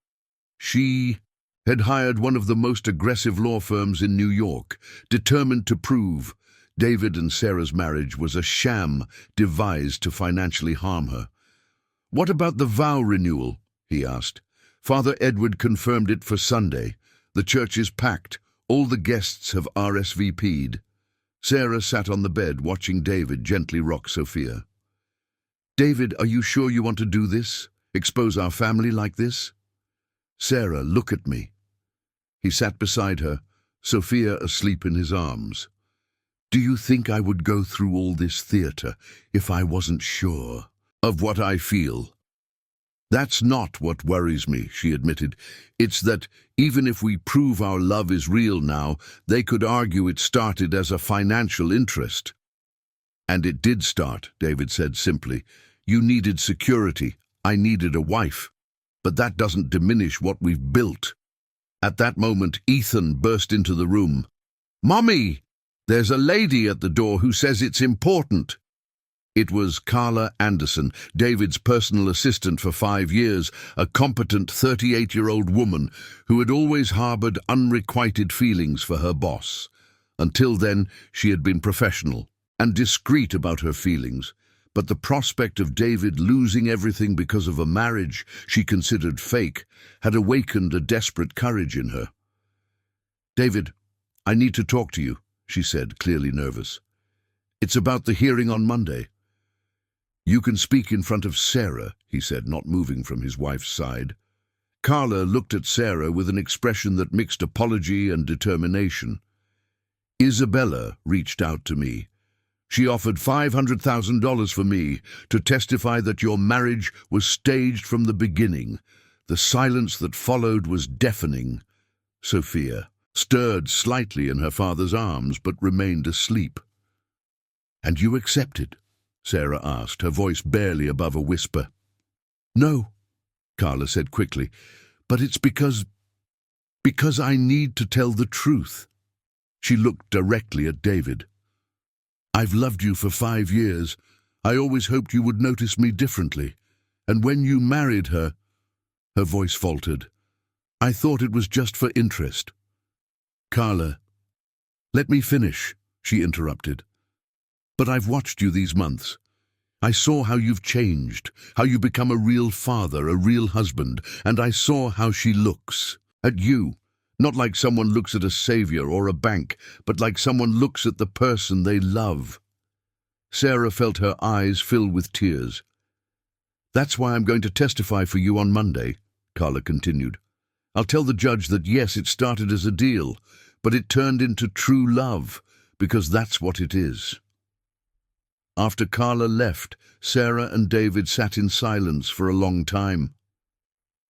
[SPEAKER 1] She had hired one of the most aggressive law firms in New York, determined to prove David and Sarah's marriage was a sham devised to financially harm her. "What about the vow renewal?" he asked. "Father Edward confirmed it for Sunday. The church is packed. All the guests have RSVP'd. Sarah sat on the bed watching David gently rock Sophia. "David, are you sure you want to do this? Expose our family like this?" "Sarah, look at me." He sat beside her, Sophia asleep in his arms. "Do you think I would go through all this theater if I wasn't sure of what I feel?" "That's not what worries me," she admitted. "It's that even if we prove our love is real now, they could argue it started as a financial interest." "And it did start," David said simply. "You needed security. I needed a wife. But that doesn't diminish what we've built." At that moment, Ethan burst into the room. "Mommy, there's a lady at the door who says it's important." It was Carla Anderson, David's personal assistant for 5 years, a competent 38-year-old woman who had always harbored unrequited feelings for her boss. Until then, she had been professional and discreet about her feelings, but the prospect of David losing everything because of a marriage she considered fake had awakened a desperate courage in her. "David, I need to talk to you," she said, clearly nervous. "It's about the hearing on Monday." "You can speak in front of Sarah," he said, not moving from his wife's side. Carla looked at Sarah with an expression that mixed apology and determination. "Isabella reached out to me. She offered $500,000 for me to testify that your marriage was staged from the beginning." The silence that followed was deafening. Sophia stirred slightly in her father's arms, but remained asleep. "And you accepted?" Sarah asked, her voice barely above a whisper. "No," Carla said quickly, "but it's because I need to tell the truth." She looked directly at David. "I've loved you for 5 years. I always hoped you would notice me differently. And when you married her," her voice faltered, "I thought it was just for interest." "Carla, let me finish," she interrupted. "But I've watched you these months. I saw how you've changed, how you become a real father, a real husband, and I saw how she looks at you. Not like someone looks at a savior or a bank, but like someone looks at the person they love." Sarah felt her eyes fill with tears. "That's why I'm going to testify for you on Monday," Carla continued. "I'll tell the judge that yes, it started as a deal, but it turned into true love, because that's what it is." After Carla left, Sarah and David sat in silence for a long time.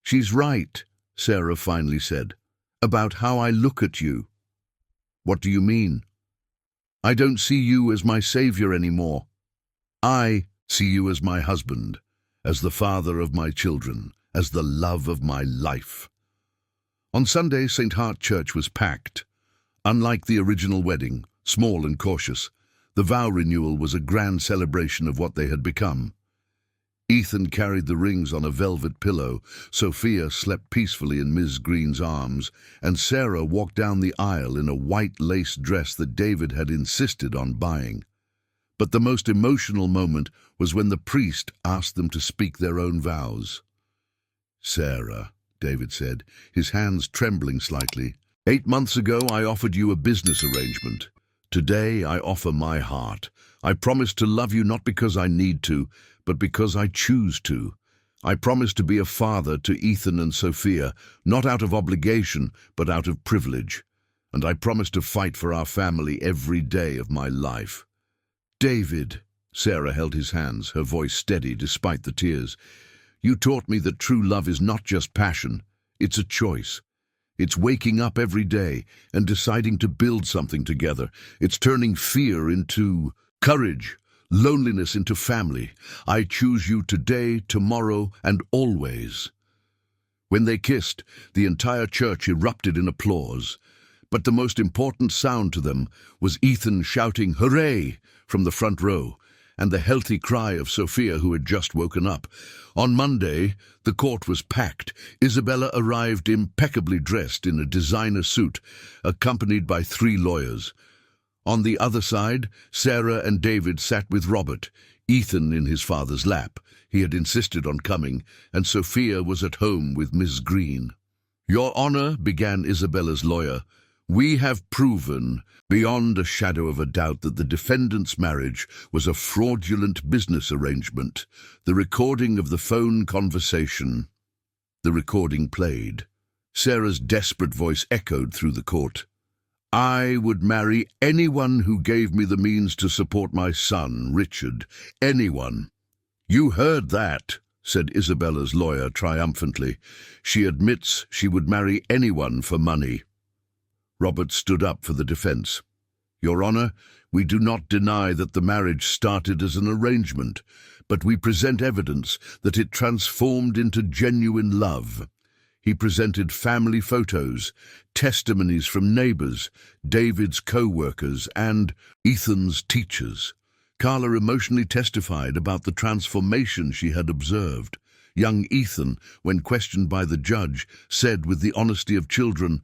[SPEAKER 1] "She's right," Sarah finally said, "about how I look at you." What do you mean? I don't see you as my savior anymore. I see you as my husband, as the father of my children, as the love of my life. On Sunday, St. Hart Church was packed. Unlike the original wedding, small and cautious, the vow renewal was a grand celebration of what they had become. Ethan carried the rings on a velvet pillow, Sophia slept peacefully in Ms. Green's arms, and Sarah walked down the aisle in a white lace dress that David had insisted on buying. But the most emotional moment was when the priest asked them to speak their own vows. "Sarah," David said, his hands trembling slightly, 8 months ago I offered you a business arrangement. Today I offer my heart. I promise to love you not because I need to, but because I choose to. I promise to be a father to Ethan and Sophia, not out of obligation, but out of privilege. And I promise to fight for our family every day of my life. David, Sarah held his hands, her voice steady despite the tears. You taught me that true love is not just passion, it's a choice. It's waking up every day and deciding to build something together. It's turning fear into courage, loneliness into family. I choose you today, tomorrow, and always. When they kissed, the entire church erupted in applause. But the most important sound to them was Ethan shouting, "Hooray!" from the front row, and the healthy cry of Sophia, who had just woken up. On Monday, the court was packed. Isabella arrived impeccably dressed in a designer suit, accompanied by 3 lawyers. On the other side, Sarah and David sat with Robert, Ethan in his father's lap. He had insisted on coming, and Sophia was at home with Miss Green. "Your Honor," began Isabella's lawyer, "we have proven beyond a shadow of a doubt that the defendant's marriage was a fraudulent business arrangement. The recording of the phone conversation." The recording played. Sarah's desperate voice echoed through the court. "I would marry anyone who gave me the means to support my son, Richard. Anyone." "You heard that," said Isabella's lawyer triumphantly. "She admits she would marry anyone for money." Robert stood up for the defense. "Your Honor, we do not deny that the marriage started as an arrangement, but we present evidence that it transformed into genuine love." He presented family photos, testimonies from neighbors, David's co-workers, and Ethan's teachers. Carla emotionally testified about the transformation she had observed. Young Ethan, when questioned by the judge, said with the honesty of children,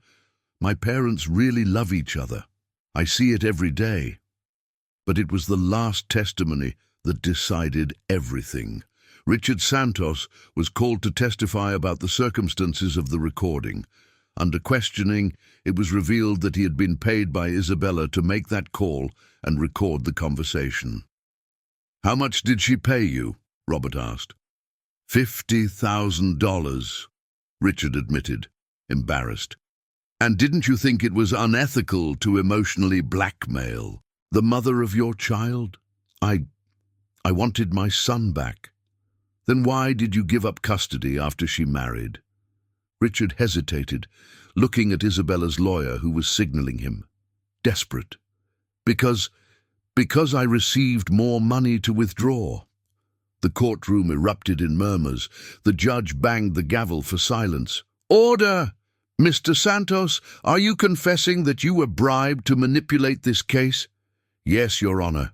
[SPEAKER 1] "My parents really love each other. I see it every day." But it was the last testimony that decided everything. Richard Santos was called to testify about the circumstances of the recording. Under questioning, it was revealed that he had been paid by Isabella to make that call and record the conversation. "How much did she pay you?" Robert asked. $50,000, Richard admitted, embarrassed. "And didn't you think it was unethical to emotionally blackmail the mother of your child?" I wanted my son back." "Then why did you give up custody after she married?" Richard hesitated, looking at Isabella's lawyer, who was signaling him. Desperate. Because I received more money to withdraw." The courtroom erupted in murmurs. The judge banged the gavel for silence. "Order! Mr. Santos, are you confessing that you were bribed to manipulate this case?" "Yes, Your Honor."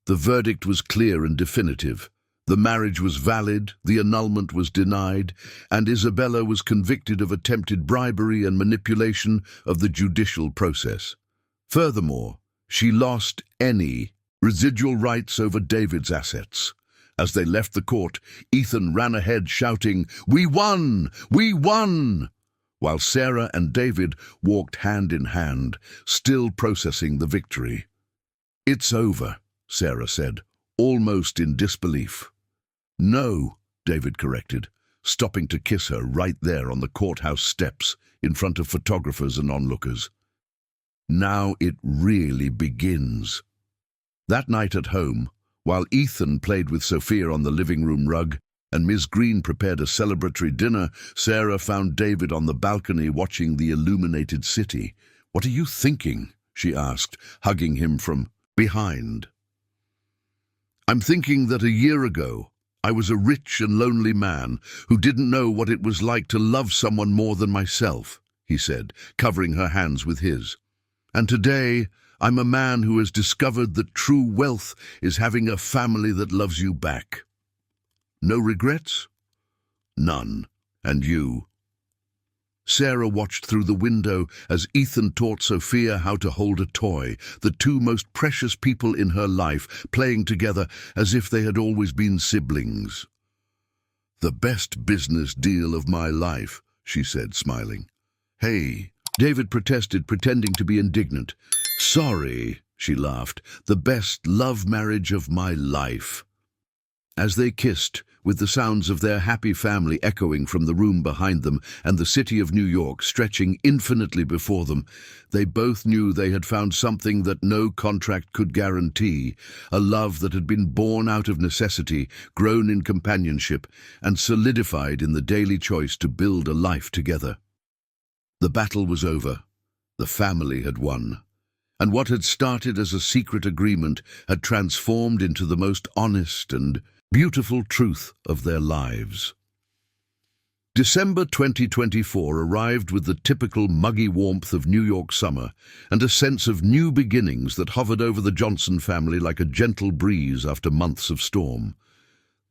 [SPEAKER 1] The verdict was clear and definitive. The marriage was valid, the annulment was denied, and Isabella was convicted of attempted bribery and manipulation of the judicial process. Furthermore, she lost any residual rights over David's assets. As they left the court, Ethan ran ahead shouting, "We won! We won!" while Sarah and David walked hand in hand, still processing the victory. "It's over," Sarah said, almost in disbelief. "No," David corrected, stopping to kiss her right there on the courthouse steps in front of photographers and onlookers. "Now it really begins." That night at home, while Ethan played with Sophia on the living room rug and Miss Green prepared a celebratory dinner, Sarah found David on the balcony watching the illuminated city. "What are you thinking?" she asked, hugging him from behind. I'm thinking that a year ago, I was a rich and lonely man who didn't know what it was like to love someone more than myself, he said, covering her hands with his. And today, I'm a man who has discovered that true wealth is having a family that loves you back. No regrets? None. And you? Sarah watched through the window as Ethan taught Sophia how to hold a toy, the two most precious people in her life, playing together as if they had always been siblings. The best business deal of my life, she said, smiling. Hey, David protested, pretending to be indignant. Sorry, she laughed, the best love marriage of my life. As they kissed, with the sounds of their happy family echoing from the room behind them and the city of New York stretching infinitely before them, they both knew they had found something that no contract could guarantee, a love that had been born out of necessity, grown in companionship, and solidified in the daily choice to build a life together. The battle was over. The family had won. And what had started as a secret agreement had transformed into the most honest and beautiful truth of their lives. December 2024 arrived with the typical muggy warmth of New York summer and a sense of new beginnings that hovered over the Johnson family like a gentle breeze after months of storm.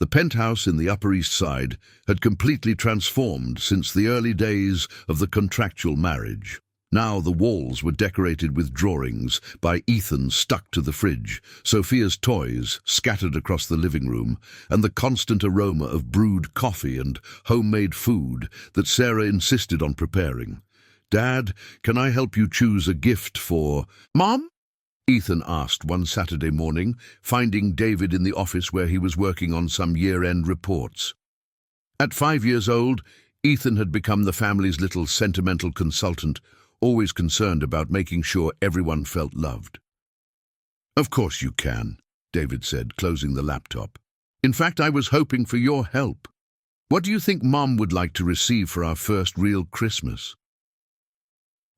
[SPEAKER 1] The penthouse in the Upper East Side had completely transformed since the early days of the contractual marriage. Now the walls were decorated with drawings by Ethan stuck to the fridge, Sophia's toys scattered across the living room, and the constant aroma of brewed coffee and homemade food that Sarah insisted on preparing. "Dad, can I help you choose a gift for—" "Mom?" Ethan asked one Saturday morning, finding David in the office where he was working on some year-end reports. At 5 years old, Ethan had become the family's little sentimental consultant, always concerned about making sure everyone felt loved. "Of course you can," David said, closing the laptop. "In fact, I was hoping for your help. What do you think Mom would like to receive for our first real Christmas?"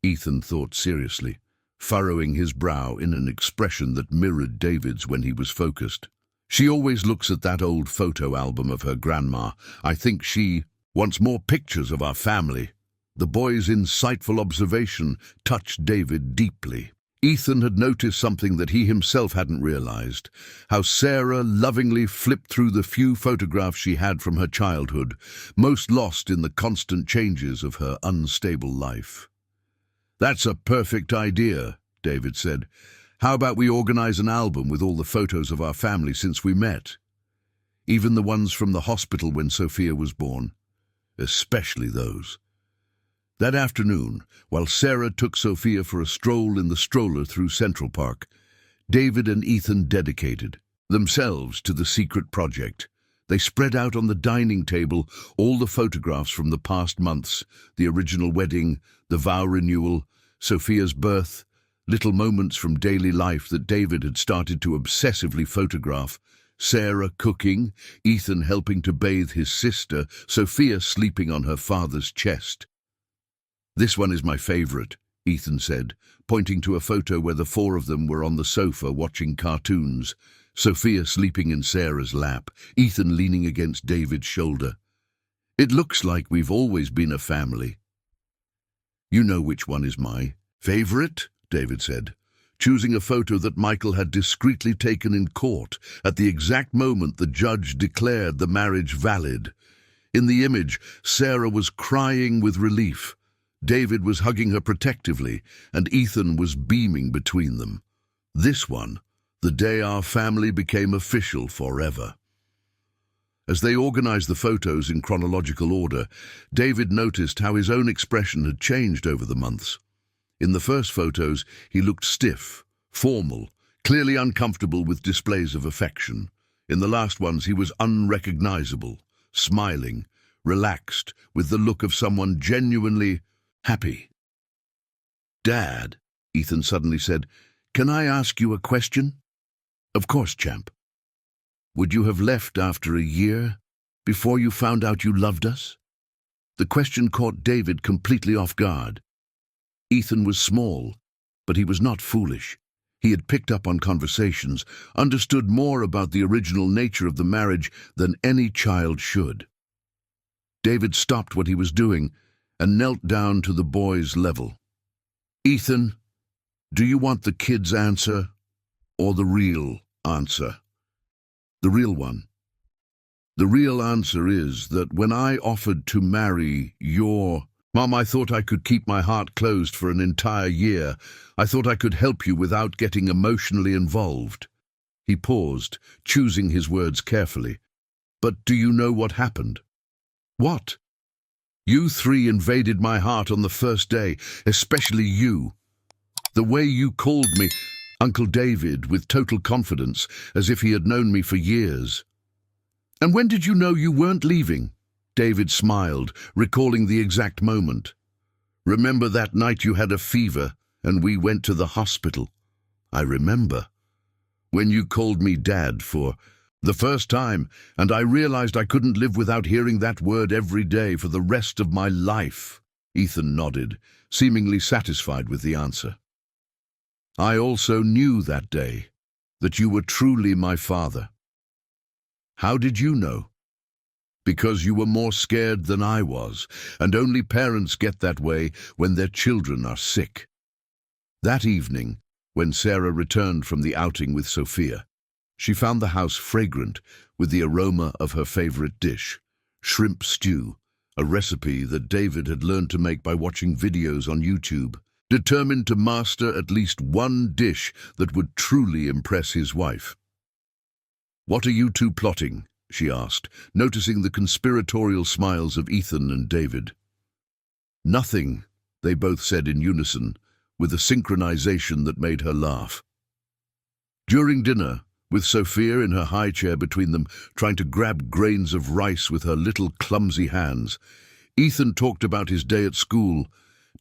[SPEAKER 1] Ethan thought seriously, furrowing his brow in an expression that mirrored David's when he was focused. "She always looks at that old photo album of her grandma. I think she wants more pictures of our family." The boy's insightful observation touched David deeply. Ethan had noticed something that he himself hadn't realized, how Sarah lovingly flipped through the few photographs she had from her childhood, most lost in the constant changes of her unstable life. "That's a perfect idea," David said. "How about we organize an album with all the photos of our family since we met? Even the ones from the hospital when Sophia was born. Especially those." That afternoon, while Sarah took Sophia for a stroll in the stroller through Central Park, David and Ethan dedicated themselves to the secret project. They spread out on the dining table all the photographs from the past months, the original wedding, the vow renewal, Sophia's birth, little moments from daily life that David had started to obsessively photograph, Sarah cooking, Ethan helping to bathe his sister, Sophia sleeping on her father's chest. "This one is my favorite," Ethan said, pointing to a photo where the four of them were on the sofa watching cartoons, Sophia sleeping in Sarah's lap, Ethan leaning against David's shoulder. "It looks like we've always been a family." "You know which one is my favorite," David said, choosing a photo that Michael had discreetly taken in court at the exact moment the judge declared the marriage valid. In the image, Sarah was crying with relief. David was hugging her protectively, and Ethan was beaming between them. This one, the day our family became official forever. As they organized the photos in chronological order, David noticed how his own expression had changed over the months. In the first photos, he looked stiff, formal, clearly uncomfortable with displays of affection. In the last ones, he was unrecognizable, smiling, relaxed, with the look of someone genuinely happy. "Dad," Ethan suddenly said, "can I ask you a question?" "Of course, champ." "Would you have left after a year, before you found out you loved us?" The question caught David completely off guard. Ethan was small, But he was not foolish. He had picked up on conversations, understood more about the original nature of the marriage than any child should. David stopped what he was doing and knelt down to the boy's level. "Ethan, do you want the kid's answer or the real answer?" "The real one." "The real answer is that when I offered to marry your... Mom, I thought I could keep my heart closed for an entire year. I thought I could help you without getting emotionally involved." He paused, choosing his words carefully. "But do you know what happened?" "What?" "You three invaded my heart on the first day, especially you. The way you called me Uncle David with total confidence, as if he had known me for years." "And when did you know you weren't leaving?" David smiled, recalling the exact moment. "Remember that night you had a fever and we went to the hospital?" "I remember. When you called me Dad for the first time, and I realized I couldn't live without hearing that word every day for the rest of my life." Ethan nodded, seemingly satisfied with the answer. "I also knew that day that you were truly my father." "How did you know?" "Because you were more scared than I was, and only parents get that way when their children are sick." That evening, when Sarah returned from the outing with Sophia, she found the house fragrant with the aroma of her favorite dish, shrimp stew, a recipe that David had learned to make by watching videos on YouTube, determined to master at least one dish that would truly impress his wife. "What are you two plotting?" she asked, noticing the conspiratorial smiles of Ethan and David. "Nothing," they both said in unison, with a synchronization that made her laugh. During dinner, with Sophia in her high chair between them, trying to grab grains of rice with her little clumsy hands, Ethan talked about his day at school.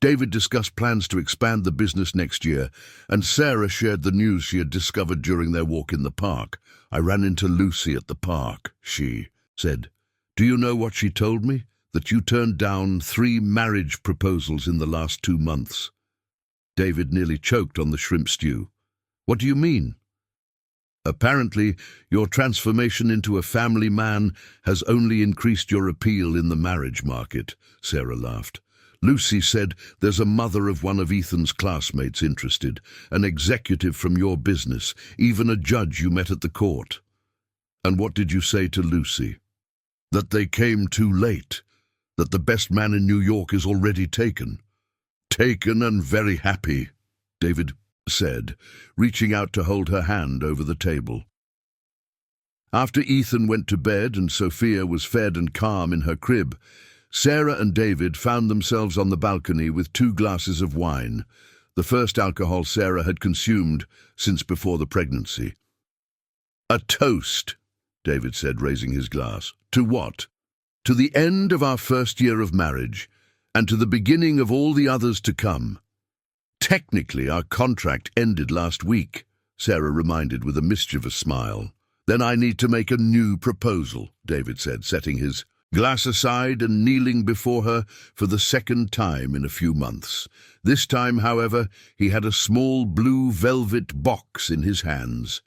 [SPEAKER 1] David discussed plans to expand the business next year, and Sarah shared the news she had discovered during their walk in the park. "I ran into Lucy at the park," she said. "Do you know what she told me? That you turned down 3 marriage proposals in the last 2 months." David nearly choked on the shrimp stew. "What do you mean?" "Apparently, your transformation into a family man has only increased your appeal in the marriage market," Sarah laughed. "Lucy said there's a mother of one of Ethan's classmates interested, an executive from your business, even a judge you met at the court." "And what did you say to Lucy?" "That they came too late, that the best man in New York is already taken." "Taken and very happy," David said, reaching out to hold her hand over the table. After Ethan went to bed and Sophia was fed and calm in her crib, Sarah and David found themselves on the balcony with 2 glasses of wine, the first alcohol Sarah had consumed since before the pregnancy. "A toast," David said, raising his glass. "To what?" "To the end of our first year of marriage, and to the beginning of all the others to come." "Technically, our contract ended last week," Sarah reminded with a mischievous smile. "Then I need to make a new proposal," David said, setting his glass aside and kneeling before her for the second time in a few months. This time, however, he had a small blue velvet box in his hands.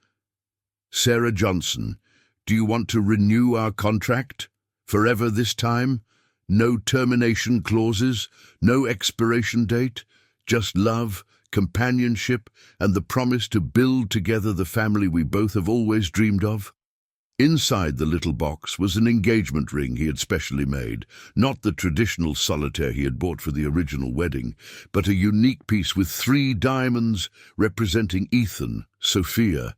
[SPEAKER 1] "Sarah Johnson, do you want to renew our contract? Forever this time? No termination clauses, no expiration date, just love, companionship, and the promise to build together the family we both have always dreamed of?" Inside the little box was an engagement ring he had specially made, not the traditional solitaire he had bought for the original wedding, but a unique piece with 3 diamonds representing Ethan, Sophia,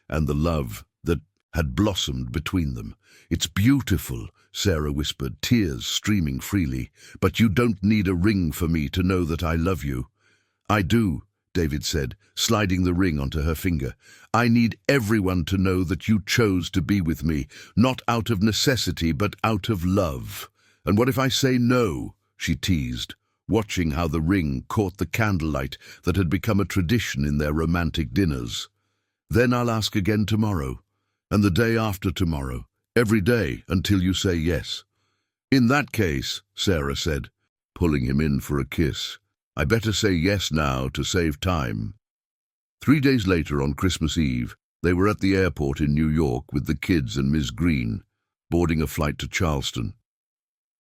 [SPEAKER 1] and the love that had blossomed between them. "It's beautiful," Sarah whispered, tears streaming freely. "But you don't need a ring for me to know that I love you." "I do," David said, sliding the ring onto her finger. "I need everyone to know that you chose to be with me, not out of necessity, but out of love." "And what if I say no?" she teased, watching how the ring caught the candlelight that had become a tradition in their romantic dinners. "Then I'll ask again tomorrow, and the day after tomorrow, every day until you say yes." "In that case," Sarah said, pulling him in for a kiss, I better say yes now to save time. 3 days later, on Christmas Eve, they were at the airport in New York with the kids and Ms. Green, boarding a flight to Charleston.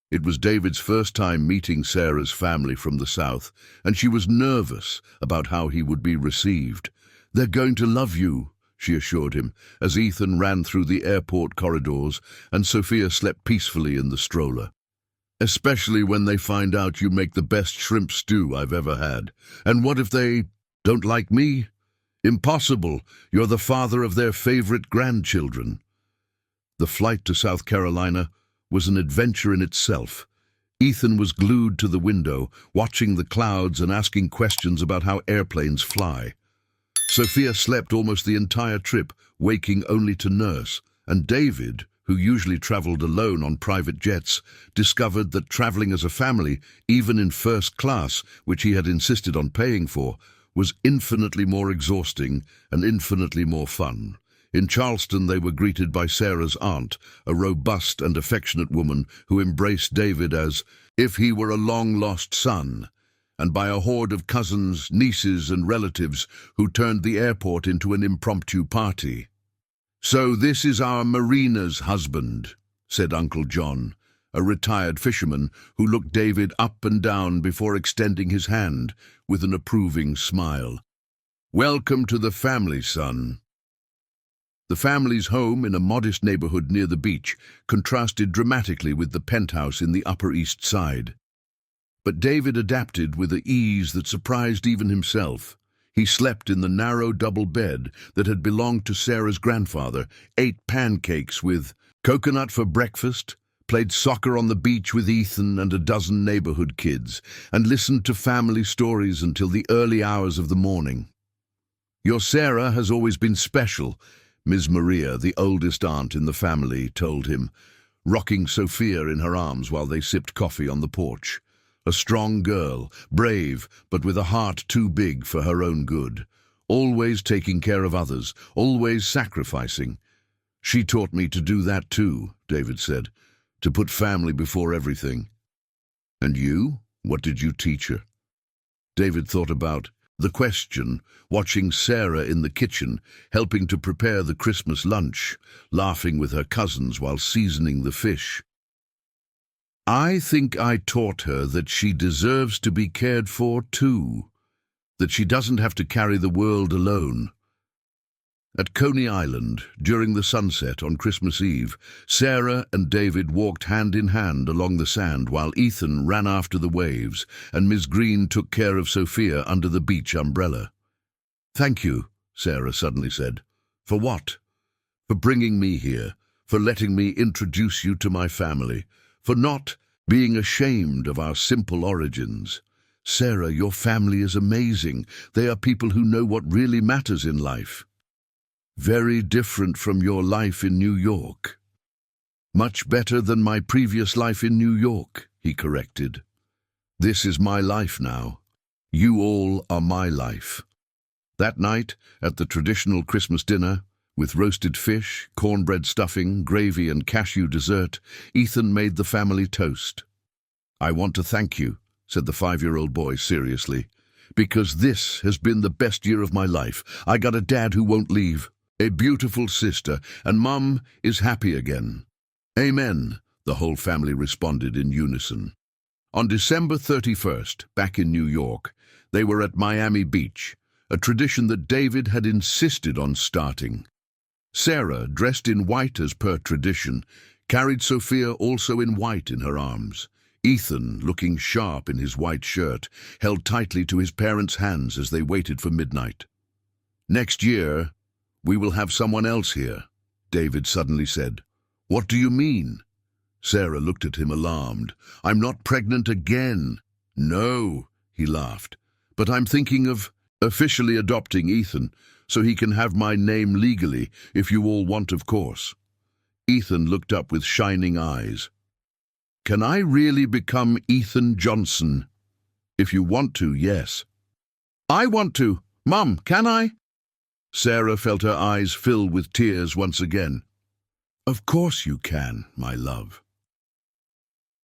[SPEAKER 1] It was David's first time meeting Sarah's family from the South, and she was nervous about how he would be received. "They're going to love you," she assured him, as Ethan ran through the airport corridors and Sophia slept peacefully in the stroller. "Especially when they find out you make the best shrimp stew I've ever had. And what if they don't like me? Impossible. You're the father of their favorite grandchildren." The flight to South Carolina was an adventure in itself. Ethan was glued to the window, watching the clouds and asking questions about how airplanes fly. Sophia slept almost the entire trip, waking only to nurse, and David, who usually traveled alone on private jets, discovered that traveling as a family, even in first class, which he had insisted on paying for, was infinitely more exhausting and infinitely more fun. In Charleston, they were greeted by Sarah's aunt, a robust and affectionate woman who embraced David as if he were a long-lost son, and by a horde of cousins, nieces, and relatives who turned the airport into an impromptu party. "So this is our Marina's husband," said Uncle John, a retired fisherman who looked David up and down before extending his hand with an approving smile. "Welcome to the family, son." The family's home in a modest neighborhood near the beach contrasted dramatically with the penthouse in the Upper East Side. But David adapted with an ease that surprised even himself. He slept in the narrow double bed that had belonged to Sarah's grandfather, ate pancakes with coconut for breakfast, played soccer on the beach with Ethan and a dozen neighborhood kids, and listened to family stories until the early hours of the morning. "Your Sarah has always been special," Ms. Maria, the oldest aunt in the family, told him, rocking Sophia in her arms while they sipped coffee on the porch. "A strong girl, brave, but with a heart too big for her own good. Always taking care of others, always sacrificing. She taught me to do that too," David said, "to put family before everything." "And you? What did you teach her?" David thought about the question, watching Sarah in the kitchen, helping to prepare the Christmas lunch, laughing with her cousins while seasoning the fish. "I think I taught her that she deserves to be cared for too, that she doesn't have to carry the world alone." At Coney Island, during the sunset on Christmas Eve, Sarah and David walked hand in hand along the sand while Ethan ran after the waves and Ms. Green took care of Sophia under the beach umbrella. "Thank you," Sarah suddenly said. "For what?" "For bringing me here, for letting me introduce you to my family, for not being ashamed of our simple origins. Sarah, your family is amazing. They are people who know what really matters in life." "Very different from your life in New York." "Much better than my previous life in New York," he corrected. "This is my life now. You all are my life." That night, at the traditional Christmas dinner, with roasted fish, cornbread stuffing, gravy and cashew dessert, Ethan made the family toast. "I want to thank you," said the 5-year-old boy seriously, "because this has been the best year of my life. I got a dad who won't leave, a beautiful sister, and Mum is happy again." "Amen," the whole family responded in unison. On December 31st, back in New York, they were at Miami Beach, a tradition that David had insisted on starting. Sarah, dressed in white as per tradition, carried Sophia also in white in her arms. Ethan, looking sharp in his white shirt, held tightly to his parents' hands as they waited for midnight. "Next year, we will have someone else here," David suddenly said. "What do you mean?" Sarah looked at him alarmed. "I'm not pregnant again." "No," he laughed, "but I'm thinking of officially adopting Ethan, so he can have my name legally, if you all want, of course." Ethan looked up with shining eyes. "Can I really become Ethan Johnson?" "If you want to, yes." "I want to. Mum, can I?" Sarah felt her eyes fill with tears once again. "Of course you can, my love."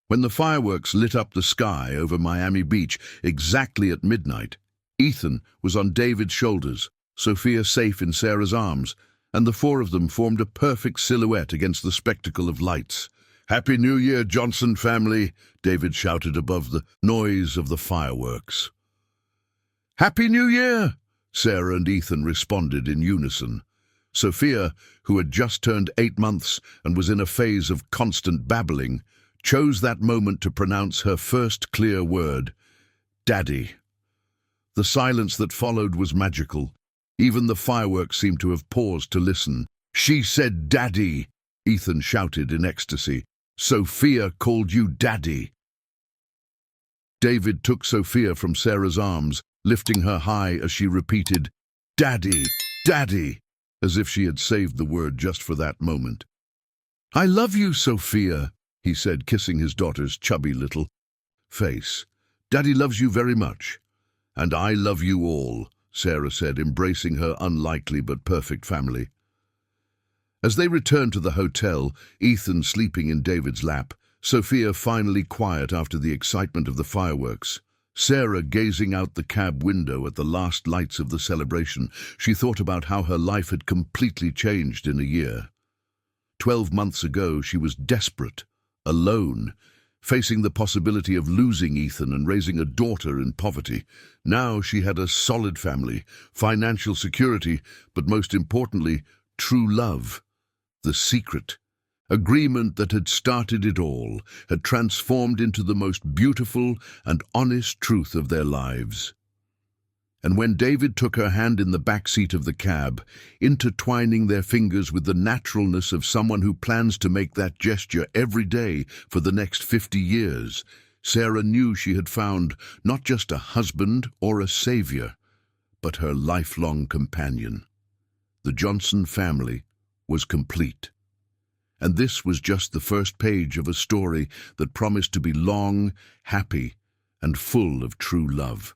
[SPEAKER 1] When the fireworks lit up the sky over Miami Beach exactly at midnight, Ethan was on David's shoulders, Sophia safe in Sarah's arms, and the four of them formed a perfect silhouette against the spectacle of lights. "Happy New Year, Johnson family," David shouted above the noise of the fireworks. "Happy New Year," Sarah and Ethan responded in unison. Sophia, who had just turned 8 months and was in a phase of constant babbling, chose that moment to pronounce her first clear word, "Daddy." The silence that followed was magical. Even the fireworks seemed to have paused to listen. "She said Daddy," Ethan shouted in ecstasy. "Sophia called you Daddy." David took Sophia from Sarah's arms, lifting her high as she repeated, "Daddy, Daddy," as if she had saved the word just for that moment. "I love you, Sophia," he said, kissing his daughter's chubby little face. "Daddy loves you very much." "And I love you all," Sarah said, embracing her unlikely but perfect family. As they returned to the hotel, Ethan sleeping in David's lap, Sophia finally quiet after the excitement of the fireworks, Sarah gazing out the cab window at the last lights of the celebration, she thought about how her life had completely changed in a year. 12 months ago, she was desperate, alone, facing the possibility of losing Ethan and raising a daughter in poverty. Now she had a solid family, financial security, but most importantly, true love. The secret, agreement that had started it all, had transformed into the most beautiful and honest truth of their lives. And when David took her hand in the back seat of the cab, intertwining their fingers with the naturalness of someone who plans to make that gesture every day for the next 50 years, Sarah knew she had found not just a husband or a savior, but her lifelong companion. The Johnson family was complete. And this was just the first page of a story that promised to be long, happy, and full of true love.